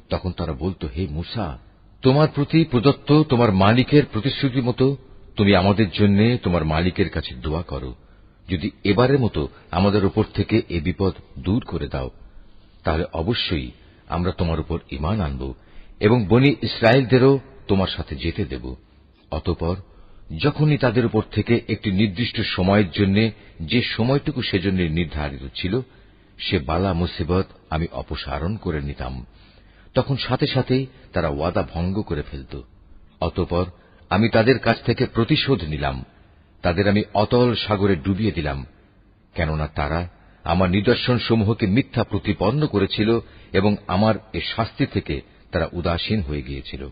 তখন তারা বলত, হে মূসা, তোমার প্রতি প্রদত্ত তোমার মালিকের প্রতিশ্রুতি মতো তুমি আমাদের জন্য তোমার মালিকের কাছে দোয়া করো। যদি এবারের মতো আমাদের উপর থেকে এ বিপদ দূর করে দাও, তাহলে অবশ্যই আমরা তোমার উপর ঈমান আনব এবং বনী ইসরায়েলদেরও তোমার সাথে যেতে দেব। অতঃপর যখনই তাদের উপর থেকে একটি নির্দিষ্ট সময়ের জন্য, যে সময়টুকু সেজন্য নির্ধারিত ছিল, সে বালা মুসিবত আমি অপসারণ করে নিতাম, তখন সাথে সাথেই তারা ওয়াদা ভঙ্গ করে ফেলত। অতঃপর আমি তাদের কাছ থেকে প্রতিশোধ নিলাম, তাদের আমি অতল সাগরে ডুবিয়ে দিলাম, কেননা তারা আমার নিদর্শন সমূহকে মিথ্যা প্রতিপন্ন করেছিল এবং আমার এ শাস্তি থেকে তারা উদাসীন হয়ে গিয়েছিল।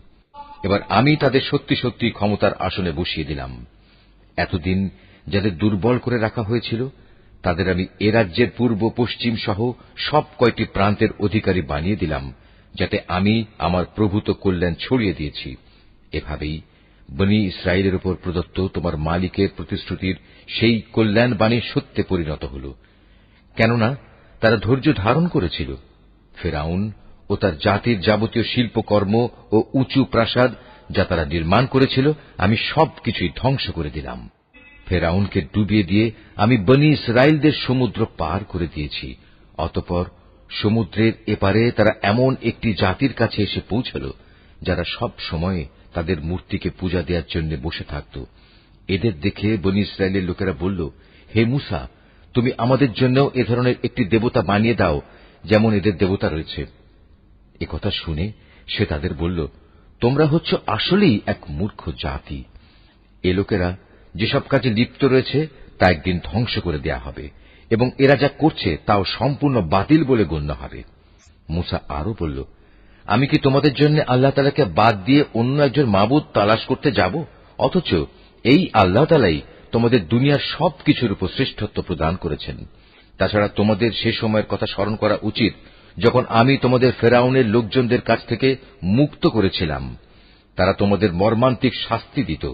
এবার আমি তাদের সত্যি সত্যি ক্ষমতার আসনে বসিয়ে দিলাম। এতদিন যাদের দুর্বল করে রাখা হয়েছিল, তাদের আমি এ রাজ্যের পূর্ব পশ্চিম সহ সব কয়টি প্রান্তের অধিকারী বানিয়ে দিলাম, যাতে আমি আমার প্রভূত কল্যাণ ছড়িয়ে দিয়েছি। এভাবেই বনী ইসরায়েলের উপর প্রদত্ত তোমার মালিকের প্রতিশ্রুতির সেই কল্যাণ বাণী সত্যে পরিণত হল, কেননা তারা ধৈর্য ধারণ করেছিল। ফেরাউন ও তার জাতির যাবতীয় শিল্পকর্ম ও উঁচু প্রাসাদ যা তারা নির্মাণ করেছিল, আমি সবকিছুই ধ্বংস করে দিলাম। ফেরাউনকে ডুবিয়ে দিয়ে আমি বনী ইসরায়েলদের সমুদ্র পার করে দিয়েছি। অতঃপর সমুদ্রের এপারে তারা এমন একটি জাতির কাছে এসে পৌঁছল, যারা সব সময় তাদের মূর্তিকে পূজা দেওয়ার জন্য বসে থাকত। এদের দেখে বনী ইসরায়েলের লোকেরা বলল, হে মূসা, তুমি আমাদের জন্য এ ধরনের একটি দেবতা বানিয়ে দাও, যেমন এদের দেবতা রয়েছে। একথা শুনে সে তাদের বলল, তোমরা হচ্ছ আসলেই এক মূর্খ জাতি। এ লোকেরা যেসব কাজে লিপ্ত রয়েছে তা একদিন ধ্বংস করে দেয়া হবে এবং এরা যা করছে তাও সম্পূর্ণ বাতিল বলে গণ্য হবে। মূসা আরো বলল, আমি কি তোমাদের জন্য আল্লাহ তাআলাকে বাদ দিয়ে অন্য একজন মাবুদ তালাশ করতে যাব? অথচ এই আল্লাহ তাআলাই তোমাদের দুনিয়ার সবকিছুর উপর শ্রেষ্ঠত্ব প্রদান করেছেন। তাছাড়া তোমাদের সে সময়ের কথা স্মরণ করা উচিত, যখন আমি তোমাদের ফেরাউনের লোকজনদের কাছ থেকে মুক্ত করেছিলাম। তারা তোমাদের মর্মান্তিক শাস্তি দিত,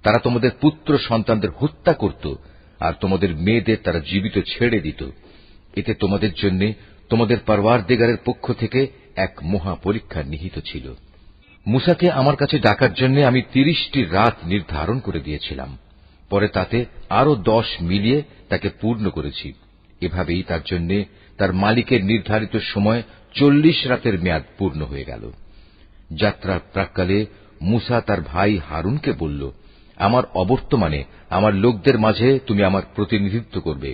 তারা তোমাদের পুত্র সন্তানদের হত্যা করত, আর তোমাদের মেয়েদের তারা জীবিত ছেড়ে দিত। এতে তোমাদের জন্য তোমাদের পরওয়ারদিগারের পক্ষ থেকে এক মহা পরীক্ষা নিহিত ছিল। মূসাকে আমার কাছে ডাকার জন্য আমি 30টি রাত নির্ধারণ করে দিয়েছিলাম, পরে তাতে আরো 10 মিলিয়ে তাকে পূর্ণ করেছি। এভাবেই তার জন্য তার মালিকের নির্ধারিত সময় 40 রাতের মেয়াদ পূর্ণ হয়ে গেল। যাত্রার প্রাক্কালে মূসা তার ভাই হারুনকে বলল, আমার অবর্তমানে আমার লোকদের মাঝে তুমি আমার প্রতিনিধিত্ব করবে,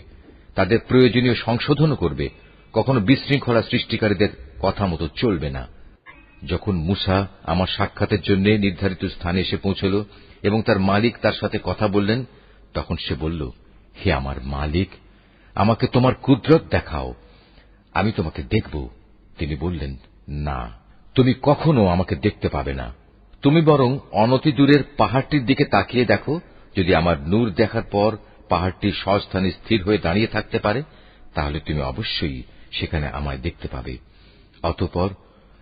তাদের প্রয়োজনীয় সংশোধনও করবে, কখনো বিশৃঙ্খলা সৃষ্টিকারীদের কথা মতো চলবে না। যখন মূসা আমার সাক্ষাতের জন্য নির্ধারিত স্থানে এসে পৌঁছল এবং তার মালিক তার সাথে কথা বললেন, তখন সে বলল, হে আমার মালিক, আমাকে তোমার কুদরত দেখাও, আমি তোমাকে দেখব। তিনি বললেন, না, তুমি কখনো আমাকে দেখতে পাবে না, তুমি বরং অনতি দূরের পাহাড়টির দিকে তাকিয়ে দেখো, যদি আমার নূর দেখার পর পাহাড়টি স্বস্থানে স্থির হয়ে দাঁড়িয়ে থাকতে পারে, তাহলে তুমি অবশ্যই সেখানে আমায় দেখতে পাবে। অতঃপর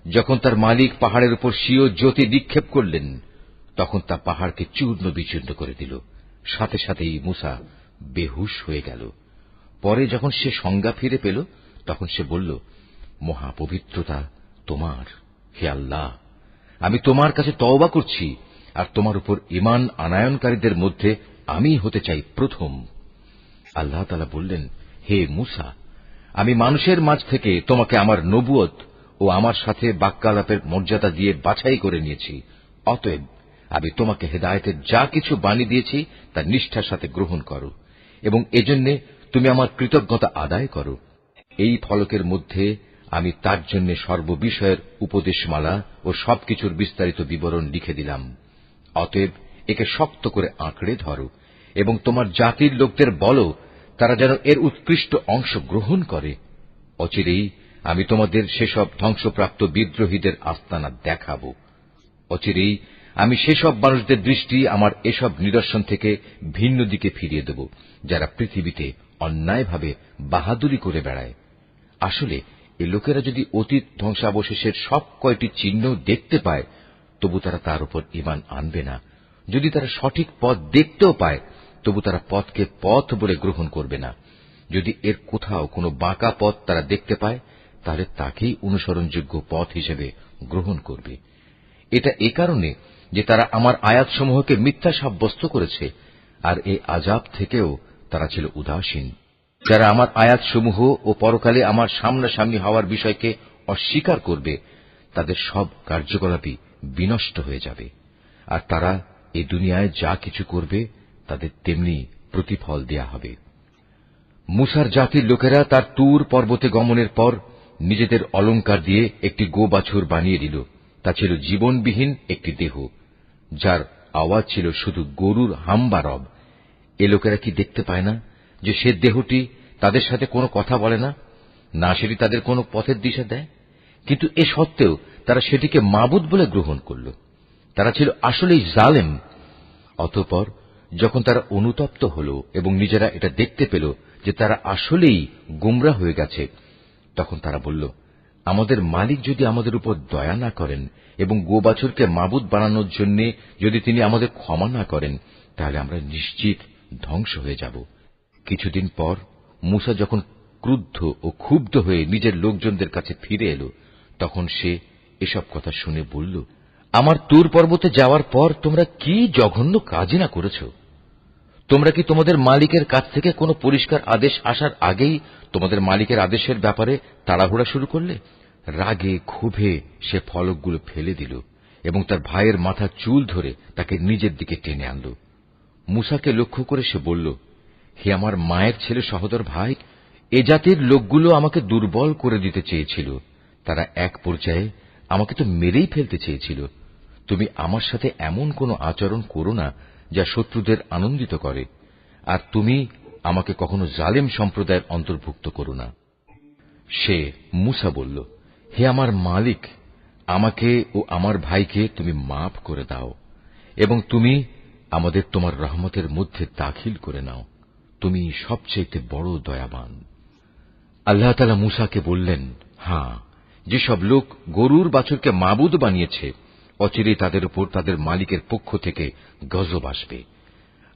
যখন তার মালিক পাহাড়ের উপর স্বীয় জ্যোতি নিক্ষেপ করলেন, তখন তা পাহাড়কে চূর্ণ বিচূর্ণ করে দিল। সাথে সাথেই মূসা বেহুশ হয়ে গেল। পরে যখন সে সংজ্ঞা ফিরে পেল, তখন সে বলল, মহাপবিত্রতা তোমার, হে আল্লাহ, আমি তোমার কাছে তওবা করছি, আর তোমার উপর ঈমান আনায়নকারীদের মধ্যে আমি হতে চাই প্রথম। আল্লাহ তাআলা বললেন, হে মূসা, আমি মানুষের মাঝ থেকে তোমাকে আমার নবুয়ত ও আমার সাথে বাক্যালাপের মর্যাদা দিয়ে বাছাই করে নিয়েছি। অতএব আমি তোমাকে হেদায়েতের যা কিছু বাণী দিয়েছি তা নিষ্ঠার সাথে গ্রহণ করো, এবং এজন্য তুমি আমার কৃতজ্ঞতা আদায় করো। এই ফলকের মধ্যে আমি তার জন্য সর্ববিষয়ের উপদেশমালা ও সবকিছুর বিস্তারিত বিবরণ লিখে দিলাম। অতএব একে শক্ত করে আঁকড়ে ধরো, এবং তোমার জাতির লোকদের বলো, তারা যেন এর উৎকৃষ্ট অংশ গ্রহণ করে। অচিরেই আমি তোমাদের সেসব ধ্বংসপ্রাপ্ত বিদ্রোহীদের আস্তানা দেখাব। অচিরেই আমি সেসব মানুষদের দৃষ্টি আমার এসব নিদর্শন থেকে ভিন্ন দিকে ফিরিয়ে দেব, যারা পৃথিবীতে অন্যায়ভাবে বাহাদুরি করে বেড়ায়। আসলে এ লোকেরা যদি অতীত ধ্বংসাবশেষের সব কয়টি চিহ্ন দেখতে পায়, তবু তারা তার উপর ঈমান আনবে না। যদি তারা সঠিক পথ দেখতেও পায়, তবু তারা পথকে পথ বলে গ্রহণ করবে না। যদি এর কোথাও কোনো বাঁকা পথ তারা দেখতে পায়, তাহলে তাকেই অনুসরণযোগ্য পথ হিসেবে গ্রহণ করবে। এটা এ কারণে যে তারা আমার আয়াতসমূহকে মিথ্যা সাব্যস্ত করেছে, আর এই আযাব থেকেও তারা ছিল উদাসীন। যারা আমার আয়াতসমূহ ও পরকালে আমার সামনাসামনি হওয়ার বিষয়কে অস্বীকার করবে, তাদের সব কার্যকলাপই বিনষ্ট হয়ে যাবে, আর তারা এই দুনিয়ায় যা কিছু করবে তাদের তেমনি প্রতিফল দেয়া হবে। মূসার জাতির লোকেরা তার তুর পর্বতে গমনের পর নিজেদের অলংকার দিয়ে একটি গোবাছুর বানিয়ে দিল। তা ছিল জীবনবিহীন একটি দেহ, যার আওয়াজ ছিল শুধু গরুর হাম্বা রব। এ লোকেরা কি দেখতে পায় না যে সে দেহটি তাদের সাথে কোনো কথা বলে না, না সেটি তাদের কোনো পথের দিশা দেয়? কিন্তু এ সত্ত্বেও তারা সেটিকে মাবুদ বলে গ্রহণ করল। তারা ছিল আসলেই জালেম। অতঃপর যখন তারা অনুতপ্ত হল এবং নিজেরা এটা দেখতে পেল যে তারা আসলেই গুমরা হয়ে গেছে, তখন তারা বলল, আমাদের মালিক যদি আমাদের উপর দয়া না করেন এবং গোবাছুরকে মাবুদ বানানোর জন্য যদি তিনি আমাদের ক্ষমা না করেন, তাহলে আমরা নিশ্চিত ধ্বংস হয়ে যাব। কিছুদিন পর মূসা যখন ক্রুদ্ধ ও ক্ষুব্ধ হয়ে নিজের লোকজনদের কাছে ফিরে এল, তখন সে এসব কথা শুনে বলল, আমার তুর পর্বতে যাওয়ার পর তোমরা কি জঘন্য কাজই না করেছ। তোমরা কি তোমাদের মালিকের কাছ থেকে কোনো পরিষ্কার আদেশ আসার আগেই তোমাদের মালিকের আদেশের ব্যাপারে তাড়াহুড়া শুরু করলে? রাগে ক্ষোভে সে ফলকগুলো ফেলে দিল এবং তার ভাইয়ের মাথার চুল ধরে তাকে নিজের দিকে টেনে আনল। মূসাকে লক্ষ্য করে সে বলল, হে আমার মায়ের ছেলে সহোদর ভাই, এ জাতির লোকগুলো আমাকে দুর্বল করে দিতে চেয়েছিল। তারা এক পর্যায়ে আমাকে তো মেরেই ফেলতে চেয়েছিল। তুমি আমার সাথে এমন কোন আচরণ করো না যা শত্রুদের আনন্দিত করে, আর তুমি আমাকে কখনো জালেম সম্প্রদায়ের অন্তর্ভুক্ত করো না। সে মূসা বলল, হে আমার মালিক, আমাকে ও আমার ভাইকে তুমি মাফ করে দাও, এবং তুমি আমাদের তোমার রহমতের মধ্যে দাখিল করে নাও। তুমি সবচেয়ে বড় দয়াবান। আল্লাহ তাআলা মূসাকে বললেন, হ্যাঁ, যেসব লোক গরুর বাছুরকে মাবুদ বানিয়েছে, অচিরেই তাদের উপর তাদের মালিকের পক্ষ থেকে গজব আসবে,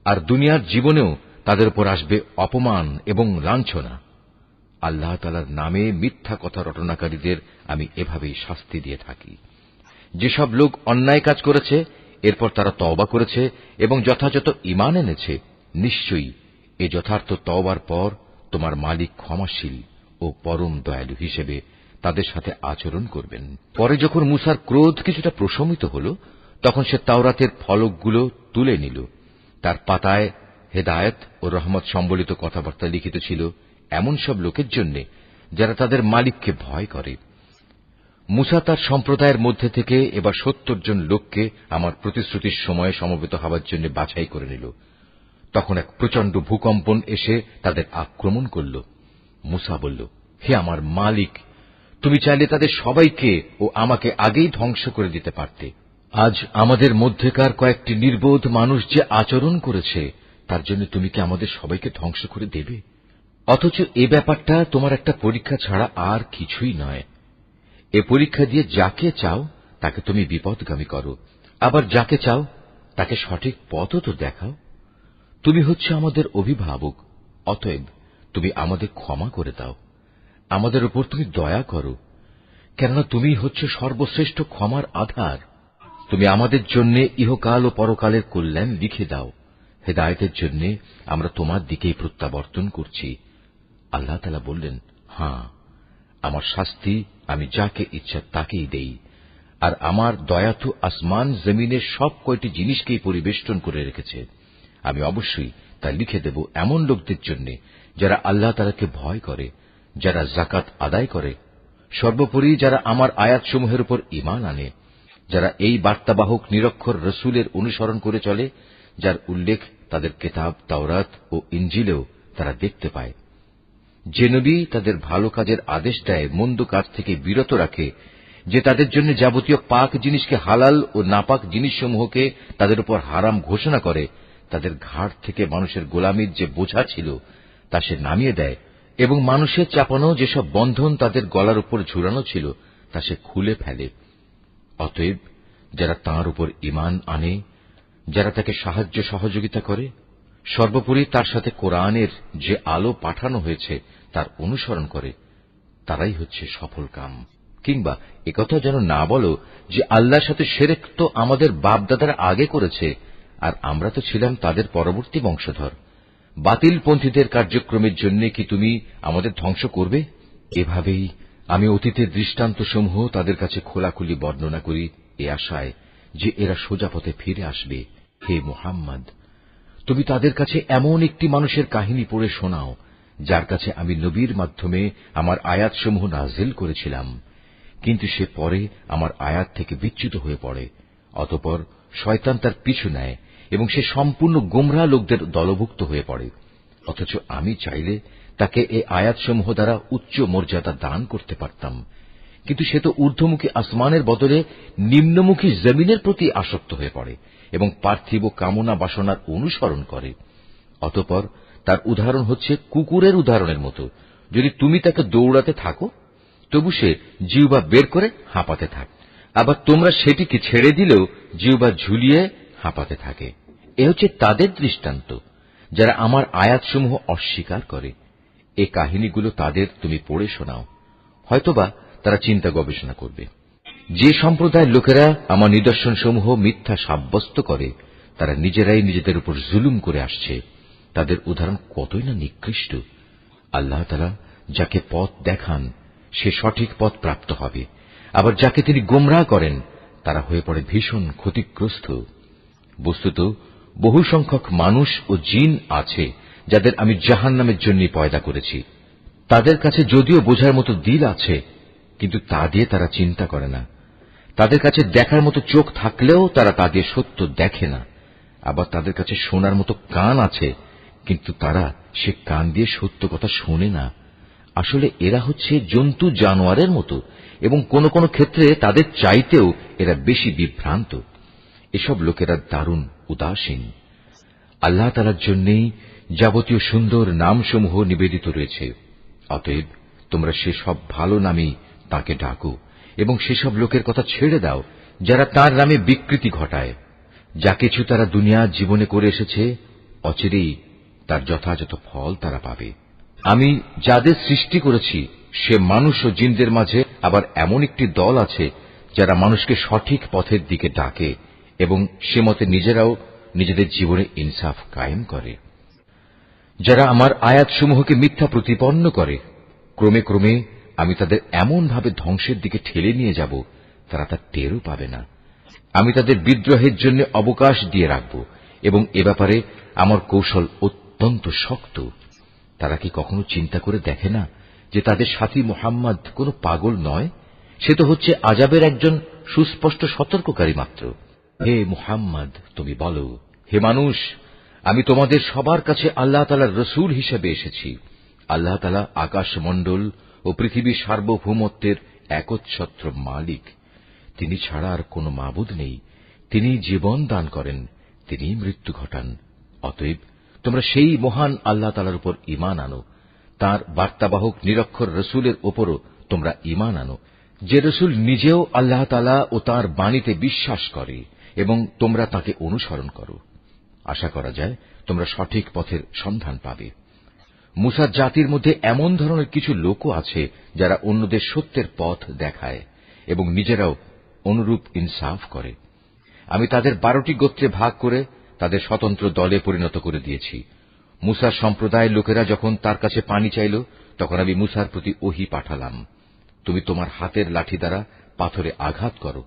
আর দুনিয়ার জীবনেও তাদের উপর আসবে অপমান এবং লাঞ্ছনা। আল্লাহ তাআলার নামে মিথ্যা কথা রটনাকারীদের আমি এভাবেই শাস্তি দিয়ে থাকি। যেসব লোক অন্যায় কাজ করেছে, এরপর তারা তওবা করেছে এবং যথাযথ ঈমান এনেছে, নিশ্চয়ই এ যথার্থ তওবার পর তোমার মালিক ক্ষমাশীল ও পরম দয়ালু হিসেবে তাদের সাথে আচরণ করবেন। পরে যখন মূসার ক্রোধ কিছুটা প্রশমিত হল, তখন সে তাওরাতের ফলকগুলো তুলে নিল। তার পাতায় হেদায়েত ও রহমত সম্বলিত কথাবার্তা লিখিত ছিল এমন সব লোকের জন্য যারা তাদের মালিককে ভয় করে। মূসা তার সম্প্রদায়ের মধ্যে থেকে এবার ৭০ জন লোককে আমার প্রতিশ্রুতির সময়ে সমবেত হওয়ার জন্য বাছাই করে নিল। তখন এক প্রচন্ড ভূকম্পন এসে তাদের আক্রমণ করল। মূসা বলল, হে আমার মালিক, তুমি চাইলে তাদের সবাইকে ও আমাকে আগেই ধ্বংস করে দিতে পারতে, আজ আমাদের মধ্যেকার কয়েকটি নির্বোধ মানুষ যে আচরণ করেছে তার জন্য তুমি কি আমাদের সবাইকে ধ্বংস করে দেবে? অথচ এ ব্যাপারটা তোমার একটা পরীক্ষা ছাড়া আর কিছুই নয়। এ পরীক্ষা দিয়ে যাকে চাও তাকে তুমি বিপদগামী করো, আবার যাকে চাও তাকে সঠিক পথও তো দেখাও। তুমি হচ্ছে আমাদের অভিভাবক, অতএব তুমি আমাদের ক্ষমা করে দাও, আমাদের উপর তুমি দয়া করো, কেননা তুমি হচ্ছে সর্বশ্রেষ্ঠ ক্ষমার আধার। তুমি আমাদের জন্য ইহকাল ও পরকালের কল্যাণ লিখে দাও। হেদায়েতের জন্য আমরা তোমার দিকেই প্রত্যাবর্তন করছি। আল্লাহ তাআলা বললেন, হ্যাঁ, আমার শাস্তি আমি যাকে ইচ্ছা তাকেই দেই, আর আমার দয়া তো আসমান জমিনের সব কয়টি জিনিসকেই পরিবেষ্টন করে রেখেছে। আমি অবশ্যই তা লিখে দেব এমন লোকদের জন্য যারা আল্লাহ তাআলাকে ভয় করে, যারা যাকাত আদায় করে, সর্বোপরি যারা আমার আয়াতসমূহের উপর ঈমান আনে, যারা এই বার্তাবাহক নিরক্ষর রসুলের অনুসরণ করে চলে, যার উল্লেখ তাদের কিতাব তাওরাত ও ইনজিলেও তারা দেখতে পায়। যে নবী তাদের ভালো কাজের আদেশ দেয়, মন্দ কাজ থেকে বিরত রাখে, যে তাদের জন্য যাবতীয় পাক জিনিসকে হালাল ও নাপাক জিনিসসমূহকে তাদের উপর হারাম ঘোষণা করে, তাদের ঘাড় থেকে মানুষের গোলামির যে বোঝা ছিল তা সে নামিয়ে দেয়, এবং মানুষের চাপানো যেসব বন্ধন তাদের গলার উপর ঝুলানো ছিল তা সে খুলে ফেলে। অতএব যারা তাঁর উপর ঈমান আনে, যারা তাকে সাহায্য সহযোগিতা করে, সর্বোপরি তার সাথে কোরআনের যে আলো পাঠানো হয়েছে তার অনুসরণ করে, তারাই হচ্ছে সফল কাম। কিংবা একথা যেন না বলো যে আল্লাহর সাথে শিরক তো আমাদের বাপদাদারা আগে করেছে, আর আমরা তো ছিলাম তাদের পরবর্তী বংশধর। বাতিলপন্থীদের কার্যক্রমের জন্য কি তুমি আমাদের ধ্বংস করবে? এভাবেই আমি অতীতের দৃষ্টান্তসমূহ তাদের কাছে খোলাখুলি বর্ণনা করি, এ আশায় যে এরা সোজা পথে ফিরে আসবে। হে মুহাম্মদ, তুমি তাদের কাছে এমন একটি মানুষের কাহিনী পড়ে শোনাও যার কাছে আমি নবীর মাধ্যমে আমার আয়াতসমূহ নাযিল করেছিলাম, কিন্তু সে পরে আমার আয়াত থেকে বিচ্যুত হয়ে পড়ে। অতঃপর শয়তান তার পিছু নেয় এবং সে সম্পূর্ণ গোমরাহ লোকদের দলভুক্ত হয়ে পড়ে। অথচ আমি চাইলে তাকে এই আয়াতসমূহ দ্বারা উচ্চ মর্যাদা দান করতে পারতাম, কিন্তু সে তো ঊর্ধ্বমুখী আসমানের বদলে নিম্নমুখী জমিনের প্রতি আসক্ত হয়ে পড়ে এবং পার্থিব কামনা বাসনার অনুসরণ করে। অতঃপর তার উদাহরণ হচ্ছে কুকুরের উদাহরণের মতো। যদি তুমি তাকে দৌড়াতে থাকো, তবু সে জিহ্বা বের করে হাঁপাতে থাকে, আবার তোমরা সেটিকে ছেড়ে দিলেও জিহ্বা ঝুলিয়ে হাঁপাতে থাকে। এ হচ্ছে তাদের দৃষ্টান্ত যারা আমার আয়াতসমূহ অস্বীকার করে। এ কাহিনীগুলো তাদের তুমি পড়ে শোনাও, হয়তোবা তারা চিন্তা গবেষণা করবে। যে সম্প্রদায়ের লোকেরা আমার নিদর্শনসমূহ মিথ্যা সাব্যস্ত করে, তারা নিজেরাই নিজেদের উপর জুলুম করে আসছে। তাদের উদাহরণ কতই না নিকৃষ্ট। আল্লাহ তাআলা যাকে পথ দেখান সে সঠিক পথ প্রাপ্ত হবে, আবার যাকে তিনি গোমরাহ করেন তারা হয়ে পড়ে ভীষণ ক্ষতিগ্রস্ত। বস্তুত বহু সংখ্যক মানুষ ও জিন আছে যাদের আমি জাহান্নামের জন্য পয়দা করেছি। তাদের কাছে যদিও বোঝার মতো দিল আছে, কিন্তু তা দিয়ে তারা চিন্তা করে না। তাদের কাছে দেখার মতো চোখ থাকলেও তারা তা দিয়ে সত্য দেখে না। আবার তাদের কাছে শোনার মতো কান আছে, কিন্তু তারা সে কান দিয়ে সত্য কথা শোনে না। আসলে এরা হচ্ছে জন্তু জানোয়ারের মতো, এবং কোন কোন ক্ষেত্রে তাদের চাইতেও এরা বেশি বিভ্রান্ত। এসব লোকেরা দারুণ উদাসীন। আল্লাহ তাআলার জন্যই যাবতীয় সুন্দর নামসমূহ নিবেদিত রয়েছে। অতএব তোমরা সেসব ভালো নামেই তাকে ডাকো এবং সেসব লোকের কথা ছেড়ে দাও যারা তার নামে বিকৃতি ঘটায়। যা কিছু তারা দুনিয়া জীবনে করে এসেছে, অচিরেই তার যথাযথ ফল তারা পাবে। আমি যাদের সৃষ্টি করেছি সে মানুষ ও জিনদের মাঝে আবার এমন একটি দল আছে যারা মানুষকে সঠিক পথের দিকে ডাকে এবং সে মতে নিজেরাও নিজেদের জীবনে ইনসাফ কায়েম করে। যারা আমার আয়াতসমূহকে মিথ্যা প্রতিপন্ন করে, ক্রমে ক্রমে আমি তাদের এমন ভাবে ধ্বংসের দিকে ঠেলে নিয়ে যাব তারা তা টেরও পাবে না। আমি তাদের বিদ্রোহের জন্য অবকাশ দিয়ে রাখব এবং এ ব্যাপারে আমার কৌশল অত্যন্ত শক্ত। তারা কি কখনো চিন্তা করে দেখে না যে তাদের সাথী মুহাম্মদ কোনো পাগল নয়, সে তো হচ্ছে আযাবের একজন সুস্পষ্ট সতর্ককারী মাত্র। হে মুহাম্মদ, তুমি বলো, হে মানুষ, আমি তোমাদের সবার কাছে আল্লাহ তাআলার রসুল হিসেবে এসেছি। আল্লাহ তাআলা আকাশমণ্ডল ও পৃথিবীর সার্বভৌমত্বের একচ্ছত্র মালিক। তিনি ছাড়া আর কোনো মাবুদ নেই তিনি জীবন দান করেন, তিনি মৃত্যু ঘটান। অতএব তোমরা সেই মহান আল্লাহ তাআলার উপর ঈমান আনো। তাঁর বার্তাবাহক নিরক্ষর রসুলের উপরও তোমরা ঈমান আনো, যে রসুল নিজেও আল্লাহ তাআলা ও তাঁর বাণীতে বিশ্বাস করে এবং তোমরা তাকে অনুসরণ করো। আশা করা যায় তোমরা সঠিক পথের সন্ধান পাবে। মুসার জাতির মধ্যে এমন ধরনের কিছু লোকও আছে যারা অন্যদের সত্যের পথ দেখায় এবং নিজেরাও অনুরূপ ইনসাফ করে। আমি তাদের 12টি গোত্রে ভাগ করে তাদের স্বতন্ত্র দলে পরিণত করে দিয়েছি। মুসার সম্প্রদায়ের লোকেরা যখন তার কাছে পানি চাইল, তখন আমি মুসার প্রতি ওহী পাঠালাম, তুমি তোমার হাতের লাঠি দ্বারা পাথরে আঘাত করো।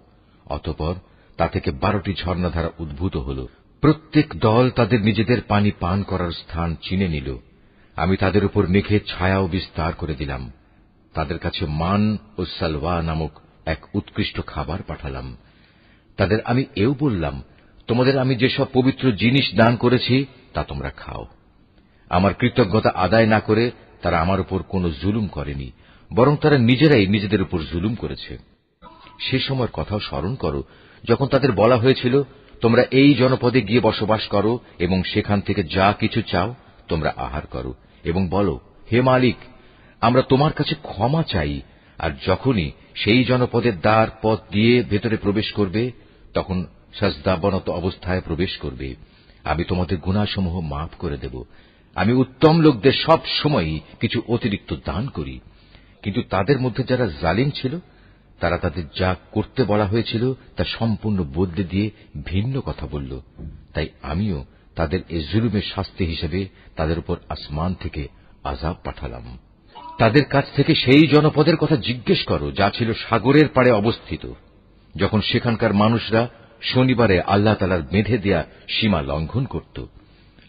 অতঃপর তা থেকে 12টি ঝর্ণাধারা উদ্ভূত হল। প্রত্যেক দল তাদের নিজেদের পানি পান করার স্থান চিনে নিল। আমি তাদের উপর মেঘের ছায়াও বিস্তার করে দিলাম। তাদের কাছে মান ও সালওয়া নামক এক উৎকৃষ্ট খাবার পাঠালাম। তাদের আমি এও বললাম, তোমাদের আমি যেসব পবিত্র জিনিস দান করেছি তা তোমরা খাও। আমার কৃতজ্ঞতা আদায় না করে তারা আমার উপর কোনো জুলুম করেনি, বরং তারা নিজেরাই নিজেদের উপর জুলুম করেছে। সে সময়ের কথাও স্মরণ করো যখন তাদের বলা হয়েছিল, তোমরা এই জনপদে গিয়ে বসবাস করো এবং সেখান থেকে যা কিছু চাও তোমরা আহার করো এবং বলো, হে মালিক, আমরা তোমার কাছে ক্ষমা চাই। আর যখনই সেই জনপদের দ্বার পথ দিয়ে ভেতরে প্রবেশ করবে, তখন সাজদাবনত অবস্থায় প্রবেশ করবে। আমি তোমাদের গুনাহসমূহ মাফ করে দেব। আমি উত্তম লোকদের সব সময়ই কিছু অতিরিক্ত দান করি। কিন্তু তাদের মধ্যে যারা জালিম ছিল, তারা তাদের যা করতে বলা হয়েছিল তা সম্পূর্ণ বদলে দিয়ে ভিন্ন কথা বলল। তাই আমিও তাদের এ জুলুমের শাস্তি হিসেবে তাদের উপর আসমান থেকে আযাব পাঠালাম। তাদের কাছ থেকে সেই জনপদের কথা জিজ্ঞেস করো যা ছিল সাগরের পাড়ে অবস্থিত, যখন সেখানকার মানুষরা শনিবারে আল্লাহ তাআলার বেঁধে দেয়া সীমা লঙ্ঘন করত।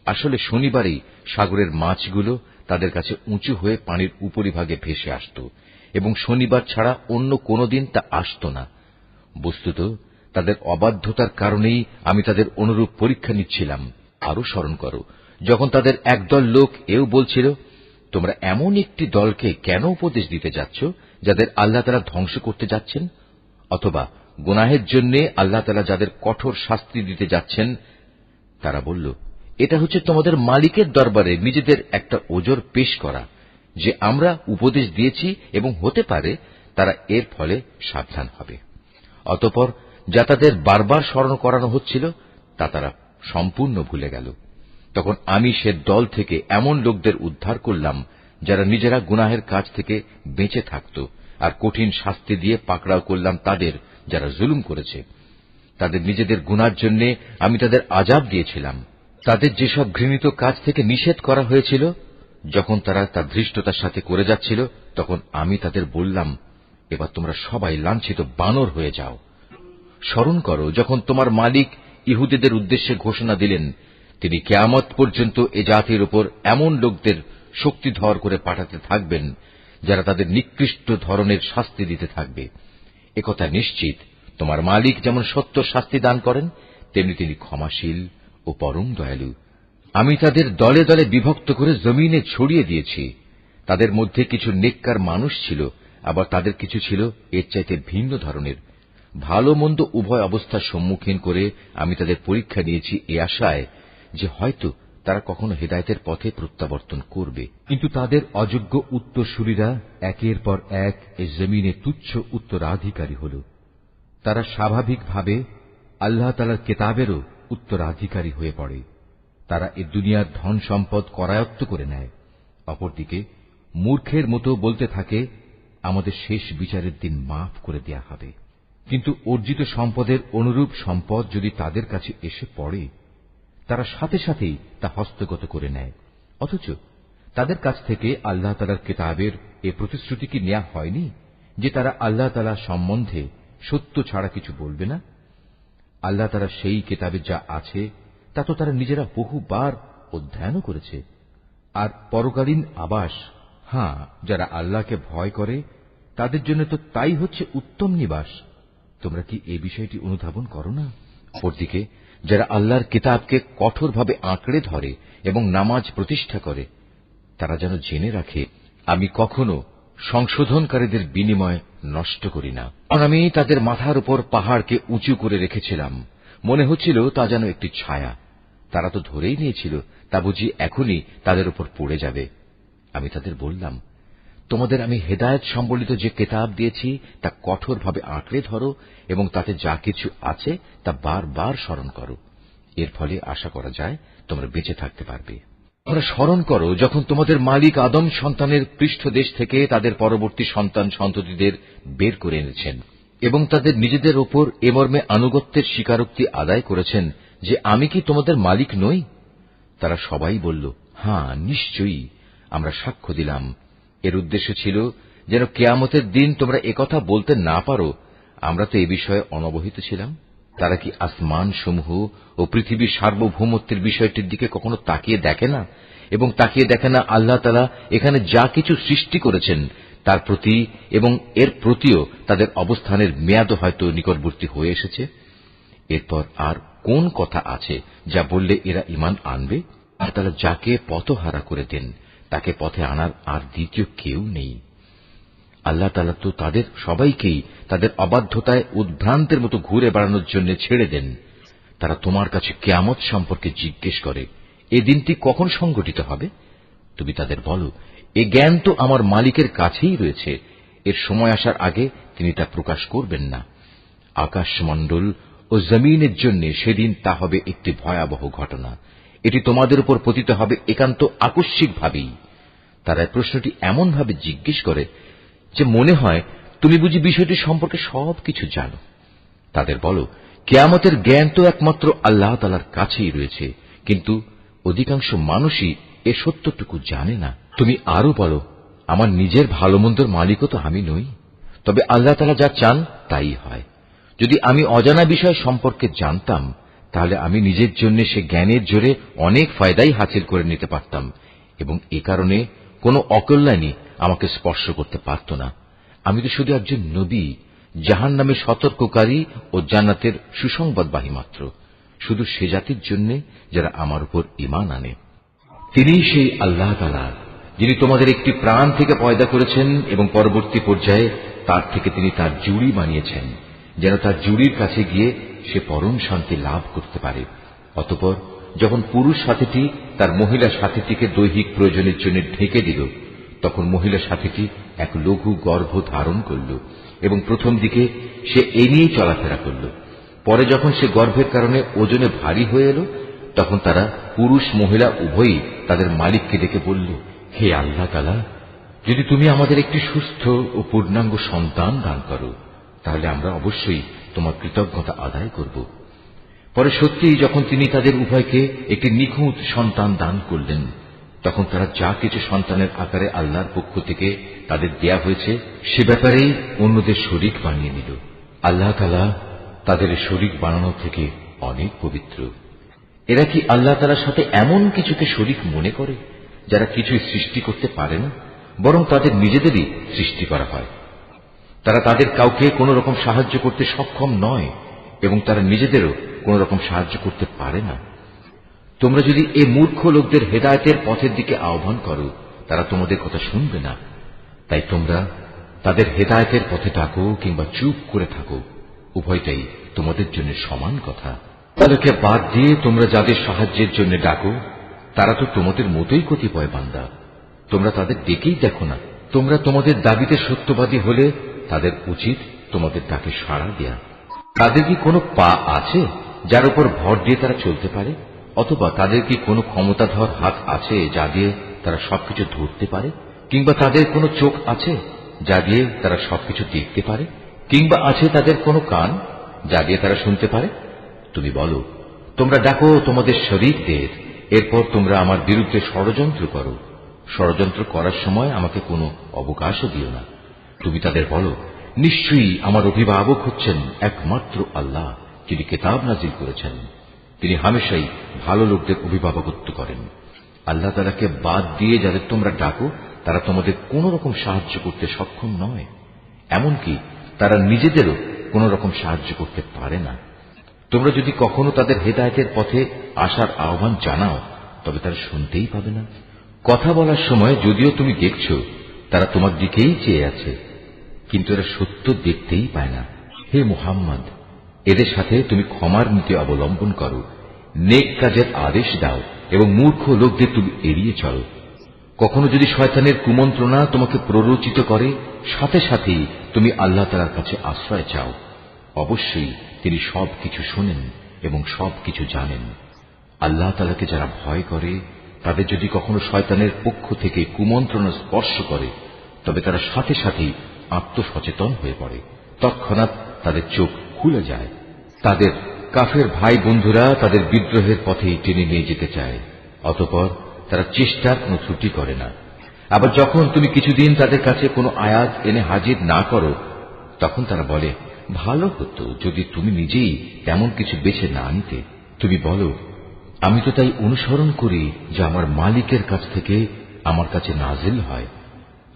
আসলে শনিবারেই সাগরের মাছগুলো তাদের কাছে উঁচু হয়ে পানির উপরিভাগে ভেসে আসত এবং শনিবার ছাড়া অন্য কোনো দিন তা আসত না। বস্তুত তাদের অবাধ্যতার কারণেই আমি তাদের অনুরূপ পরীক্ষা নিচ্ছিলাম। আরো স্মরণ করো যখন তাদের একদল লোক এও বলছিল, তোমরা এমন একটি দলকে কেন উপদেশ দিতে যাচ্ছ যাদের আল্লাহ তাআলা ধ্বংস করতে যাচ্ছেন, অথবা গুনাহের জন্য আল্লাহ তাআলা যাদের কঠোর শাস্তি দিতে যাচ্ছেন। তারা বলল, এটা হচ্ছে তোমাদের মালিকের দরবারে নিজেদের একটা ওজর পেশ করা যে আমরা উপদেশ দিয়েছি এবং হতে পারে তারা এর ফলে সাবধান হবে। অতঃপর যা তাদের বারবার স্মরণ করানো হচ্ছিল তা তারা সম্পূর্ণ ভুলে গেল। তখন আমি সে দল থেকে এমন লোকদের উদ্ধার করলাম যারা নিজেরা গুনাহের কাজ থেকে বেঁচে থাকত, আর কঠিন শাস্তি দিয়ে পাকড়াও করলাম তাদের যারা জুলুম করেছে। তাদের নিজেদের গুনার জন্য আমি তাদের আযাব দিয়েছিলাম। তাদের যেসব ঘৃণিত কাজ থেকে নিষেধ করা হয়েছিল, যখন তারা তা ধৃষ্টতার সাথে করে যাচ্ছিল, তখন আমি তাদের বললাম, এবার তোমরা সবাই লাঞ্ছিত বানর হয়ে যাও। স্মরণ করো যখন তোমার মালিক ইহুদীদের উদ্দেশ্যে ঘোষণা দিলেন, তিনি কিয়ামত পর্যন্ত এ জাতির উপর এমন লোকদের শক্তিধর করে পাঠাতে থাকবেন যারা তাদের নিকৃষ্ট ধরনের শাস্তি দিতে থাকবে। একথা নিশ্চিত, তোমার মালিক যেমন সত্য শাস্তি দান করেন, তেমনি তিনি ক্ষমাশীল ও পরম দয়ালু। আমি তাদের দলে দলে বিভক্ত করে জমিনে ছড়িয়ে দিয়েছি। তাদের মধ্যে কিছু নেককার মানুষ ছিল, আবার তাদের কিছু ছিল এর চাইতে ভিন্ন ধরনের। ভালো মন্দ উভয় অবস্থার সম্মুখীন করে আমি তাদের পরীক্ষা নিয়েছি এ আশায় যে হয়তো তারা কখনো হেদায়েতের পথে প্রত্যাবর্তন করবে। কিন্তু তাদের অযোগ্য উত্তরসূরিরা একের পর এক এই জমিনে তুচ্ছ উত্তরাধিকারী হল। তারা স্বাভাবিকভাবে আল্লাহ তাআলার কিতাবেরও উত্তরাধিকারী হয়ে পড়ে। তারা এ দুনিয়ার ধন সম্পদ করায়ত্ত করে নেয়। অপরদিকে মূর্খের মতো বলতে থাকে, আমাদের শেষ বিচারের দিন মাফ করে দেয়া হবে। কিন্তু অর্জিত সম্পদের অনুরূপ সম্পদ যদি তাদের কাছে এসে পড়ে, তারা সাথে সাথেই তা হস্তগত করে নেয়। অথচ তাদের কাছ থেকে আল্লাহ তাআলার কিতাবের এ প্রতিশ্রুতি কি নেওয়া হয়নি যে তারা আল্লাহ তাআলা সম্বন্ধে সত্য ছাড়া কিছু বলবে না? আল্লাহ তাআলা সেই কিতাবে যা আছে তা তো তারা নিজেরা বহুবার অধ্যয়নও করেছে। আর পরকালীন আবাস, যারা আল্লাহকে ভয় করে তাদের জন্য তো তাই হচ্ছে উত্তম নিবাস। তোমরা কি এই বিষয়টি অনুধাবন করো না? অপরদিকে যারা আল্লাহর কিতাবকে কঠোরভাবে আঁকড়ে ধরে এবং নামাজ প্রতিষ্ঠা করে, তারা যেন জেনে রাখে, আমি কখনো সংশোধনকারীদের বিনিময় নষ্ট করি না। কারণ আমি তাদের মাথার উপর পাহাড়কে উঁচু করে রেখেছিলাম, মনে হচ্ছিল তা যেন একটি ছায়া। তারা তো ধরেই নিয়েছিল তা বুঝি এখনই তাদের উপর পড়ে যাবে। আমি তাদের বললাম, তোমাদের আমি হেদায়েত সম্বলিত যে কেতাব দিয়েছি তা কঠোরভাবে আঁকড়ে ধরো এবং তাতে যা কিছু আছে তা বারবার স্মরণ করো। এর ফলে আশা করা যায় তোমরা বেঁচে থাকতে পারবে। তোমরা স্মরণ করো যখন তোমাদের মালিক আদম সন্তানের পৃষ্ঠদেশ থেকে তাদের পরবর্তী সন্তান সন্ততিদের বের করে এনেছেন এবং তাদের নিজেদের ওপর এ মর্মে আনুগত্যের স্বীকারোক্তি আদায় করেছেন যে আমি কি তোমাদের মালিক নই? তারা সবাই বলল, হ্যাঁ, নিশ্চয়ই, আমরা সাক্ষ্য দিলাম। এর উদ্দেশ্য ছিল যেন কিয়ামতের দিন তোমরা একথা বলতে না পারো, আমরা তো এ বিষয়ে অনবহিত ছিলাম। তারা কি আসমান সমূহ ও পৃথিবীর সার্বভৌমত্বের বিষয়টির দিকে কখনো তাকিয়ে দেখে না এবং তাকিয়ে দেখে না আল্লাহ তাআলা এখানে যা কিছু সৃষ্টি করেছেন তার প্রতি এবং এর প্রতিও তাদের অবস্থানের মেয়াদও হয়তো নিকটবর্তী হয়ে এসেছে? এরপর আর কোন কথা আছে যা বললে এরা ঈমান আনবে? আর তারা যাকে পথহারা করে দেন তাকে পথে আনার আর দ্বিতীয় কেউ নেই। আল্লাহ তাআলা তো তাদের সবাইকেই তাদের অবাধ্যতায় উদ্ভ্রান্তের মতো ঘুরে বেড়ানোর জন্য ছেড়ে দেন। তারা তোমার কাছে কিয়ামত সম্পর্কে জিজ্ঞেস করে, এ দিনটি কখন সংঘটিত হবে? তুমি তাদের বলো, এ জ্ঞান তো আমার মালিকের কাছেই রয়েছে, এর সময় আসার আগে তিনি তা প্রকাশ করবেন না। আকাশমণ্ডল ও জমিনের জন্য সেদিন তা হবে একটি ভয়াবহ ঘটনা। এটি তোমাদের উপর পতিত হবে একান্ত আকস্মিকভাবেই। তারা প্রশ্নটি এমনভাবে জিজ্ঞেস করে যে মনে হয় তুমি বুঝি বিষয়টি সম্পর্কে সবকিছু জানো। তাদের বলো, কিয়ামতের জ্ঞান তো একমাত্র আল্লাহ তাআলার কাছেই রয়েছে, কিন্তু অধিকাংশ মানুষই এ সত্যটুকু জানে না। তুমি আরো বলো, আমার নিজের ভালো মন্দর মালিকও তো আমি নই, তবে আল্লাহ তাআলা যা চান তাই হয়। যদি আমি অজানা বিষয় সম্পর্কে জানতাম তাহলে আমি নিজের জন্য সে জ্ঞানের জোরে অনেক ফায়দাই হাসিল করে নিতে পারতাম এবং এ কারণে কোনো অকল্যাণই আমাকে স্পর্শ করতে পারত না। আমি তো শুধু একজন নবী, জাহান্নামে সতর্ককারী ও জান্নাতের সুসংবাদবাহী মাত্র, শুধু সে জাতির জন্য যারা আমার উপর ঈমান আনে। তিনিই সেই আল্লাহ তাআলা যিনি তোমাদের একটি প্রাণ থেকে পয়দা করেছেন এবং পরবর্তী পর্যায়ে তার থেকে তিনি তার জুড়ি বানিয়েছেন যেন তার জুড়ির কাছে গিয়ে সে পরম শান্তি লাভ করতে পারে। অতঃপর যখন পুরুষ সাথীটি তার মহিলা সাথীটিকে দৈহিক প্রয়োজনের জন্য ঢেকে দিল, তখন মহিলা সাথীটি এক লঘু গর্ভ ধারণ করল এবং প্রথম দিকে সে এ নিয়েই চলাফেরা করল। পরে যখন সে গর্ভের কারণে ওজনে ভারী হয়ে এলো, তখন তারা পুরুষ মহিলা উভয়ই তাদের মালিককে ডেকে বলল, হে আল্লাহ তাআলা, যদি তুমি আমাদের একটি সুস্থ ও পূর্ণাঙ্গ সন্তান দান করো তাহলে আমরা অবশ্যই তোমার কৃতজ্ঞতা আদায় করব। পরে সত্যিই যখন তিনি তাদের উভয়কে একটি নিখুঁত সন্তান দান করলেন, তখন তারা যা কিছু সন্তানের আকারে আল্লাহর পক্ষ থেকে তাদের দেয়া হয়েছে সে ব্যাপারেই অন্যদের শরীক বানিয়ে নিল। আল্লাহ তাআলা তাদের শরীক বানানো থেকে অনেক পবিত্র। এরা কি আল্লাহ তাআলার সাথে এমন কিছুকে শরীক মনে করে যারা কিছুই সৃষ্টি করতে পারে না, বরং তাদের নিজেদেরই সৃষ্টি করা হয়। তারা তাদের কাউকে কোন রকম সাহায্য করতে সক্ষম নয় এবং তারা নিজেদেরও কোন রকম সাহায্য করতে পারে না। তোমরা যদি এ মূর্খ লোকদের হেদায়েতের পথের দিকে আহ্বান করো, তারা তোমাদের কথা শুনবে না। তাই তোমরা তাদের হেদায়েতের পথে ডাকো কিংবা চুপ করে থাকো, উভয়টাই তোমাদের জন্য সমান কথা। তাদেরকে বাদ দিয়ে তোমরা যাদের সাহায্যের জন্য ডাকো তারা তো তোমাদের মতোই কতিপয় বান্দা। তোমরা তাদের ডেকেই দেখো না। তোমরা তোমাদের দাবিতে সত্যবাদী হলে তাদের উচিত তোমাদের ডাকে সাড়া দেয়া। তাদের কি কোনো পা আছে যার উপর ভর দিয়ে তারা চলতে পারে? অথবা তাদের কি কোনো ক্ষমতাধর হাত আছে যা দিয়ে তারা সবকিছু ধরতে পারে? কিংবা তাদের কোনো চোখ আছে যা দিয়ে তারা সবকিছু দেখতে পারে? কিংবা আছে তাদের কোনো কান যা দিয়ে তারা শুনতে পারে? তুমি বলো, তোমরা ডাকো তোমাদের শরীকদের, এরপর তোমরা আমার বিরুদ্ধে ষড়যন্ত্র করো। ষড়যন্ত্র করার সময় আমাকে কোনো অবকাশও দিও না। তুমি তাদের বলো, নিশ্চয়ই আমার অভিভাবক হচ্ছেন একমাত্র আল্লাহ, যিনি কিতাব নাজিল করেছেন। তিনি হামেশাই ভালো লোকদের অভিভাবকত্ব করেন। আল্লাহ তাআলাকে বাদ দিয়ে যাদের তোমরা ডাকো তারা তোমাদের কোন রকম সাহায্য করতে সক্ষম নয়, এমনকি তারা নিজেদেরও কোন রকম সাহায্য করতে পারে না। তোমরা যদি কখনো তাদের হেদায়েতের পথে আসার আহ্বান জানাও তবে তারা শুনতেই পাবে না। কথা বলার সময় যদিও তুমি দেখছ তারা তোমার দিকেই চেয়ে আছে, কিন্তু এরা সত্য দেখতেই পায় না। হে মুহাম্মদ, এদের সাথে তুমি ক্ষমার নীতি অবলম্বন করো, নেক কাজের আদেশ দাও এবং মূর্খ লোকদের তুমি এড়িয়ে চলো। কখনো যদি শয়তানের কুমন্ত্রণা তোমাকে প্ররোচিত করে, সাথে সাথেই তুমি আল্লাহ তাআলার কাছে আশ্রয় চাও। অবশ্যই তিনি সবকিছু শোনেন এবং সবকিছু জানেন। আল্লাহ তাআলাকে যারা ভয় করে, তাদের যদি কখনো শয়তানের পক্ষ থেকে কুমন্ত্রণা স্পর্শ করে, তবে তারা সাথে সাথেই আত্মসচেতন হয়ে পড়ে। তৎক্ষণাৎ তাদের চোখ খুলে যায়। তাদের কাফের ভাই বন্ধুরা তাদের বিদ্রোহের পথেই টেনে নিয়ে যেতে চায়। অতঃপর তারা চেষ্টার কোনো ত্রুটি করে না। আবার যখন তুমি কিছুদিন তাদের কাছে কোনো আয়াত এনে হাজির না করো, তখন তারা বলে, ভালো হতো যদি তুমি নিজেই তেমন কিছু বেছে না নিতে। তুমি বলো, আমি তো তাই অনুসরণ করি যা আমার মালিকের কাছ থেকে আমার কাছে নাজিল হয়।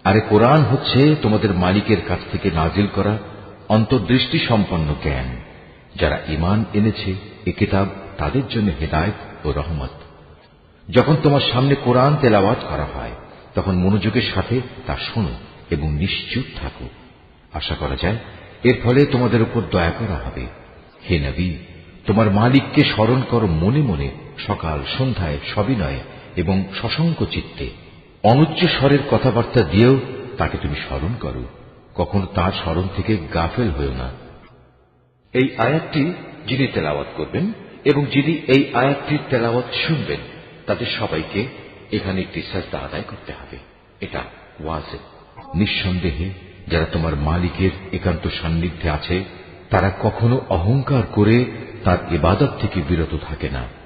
আরে কোরআন হচ্ছে তোমাদের মালিকের কাছ থেকে নাজিল করা অন্তর্দৃষ্টি সম্পন্ন জ্ঞান। যারা ঈমান এনেছে এ কিতাব তাদের জন্য হেদায়েত ও রহমত। যখন তোমার সামনে কোরআন তেলাওয়াত করা হয়, তখন মনোযোগের সাথে তা শোনো এবং নিশ্চুপ থাকো। আশা করা যায় এর ফলে তোমাদের উপর দয়া করা হবে। হে নবী, তোমার মালিককে স্মরণ করো মনে মনে, সকাল সন্ধ্যায় সবিনয়ে এবং সশঙ্ক চিত্তে। অনুচ্চ স্বরের কথাবার্তা দিয়েও তাকে তুমি স্মরণ করো, কখনো তার স্মরণ থেকে গাফেল হয়েও না। এই আয়াতটি যিনি তেলাওয়াত করবেন এবং যিনি এই আয়াতটির তেলাওয়াত শুনবেন, তাদের সবাইকে এখানে একটি সাজদা আদায় করতে হবে। এটা ওয়াজিব। নিঃসন্দেহে যারা তোমার মালিকের একান্ত সান্নিধ্যে আছে, তারা কখনো অহংকার করে তার ইবাদত থেকে বিরত থাকে না।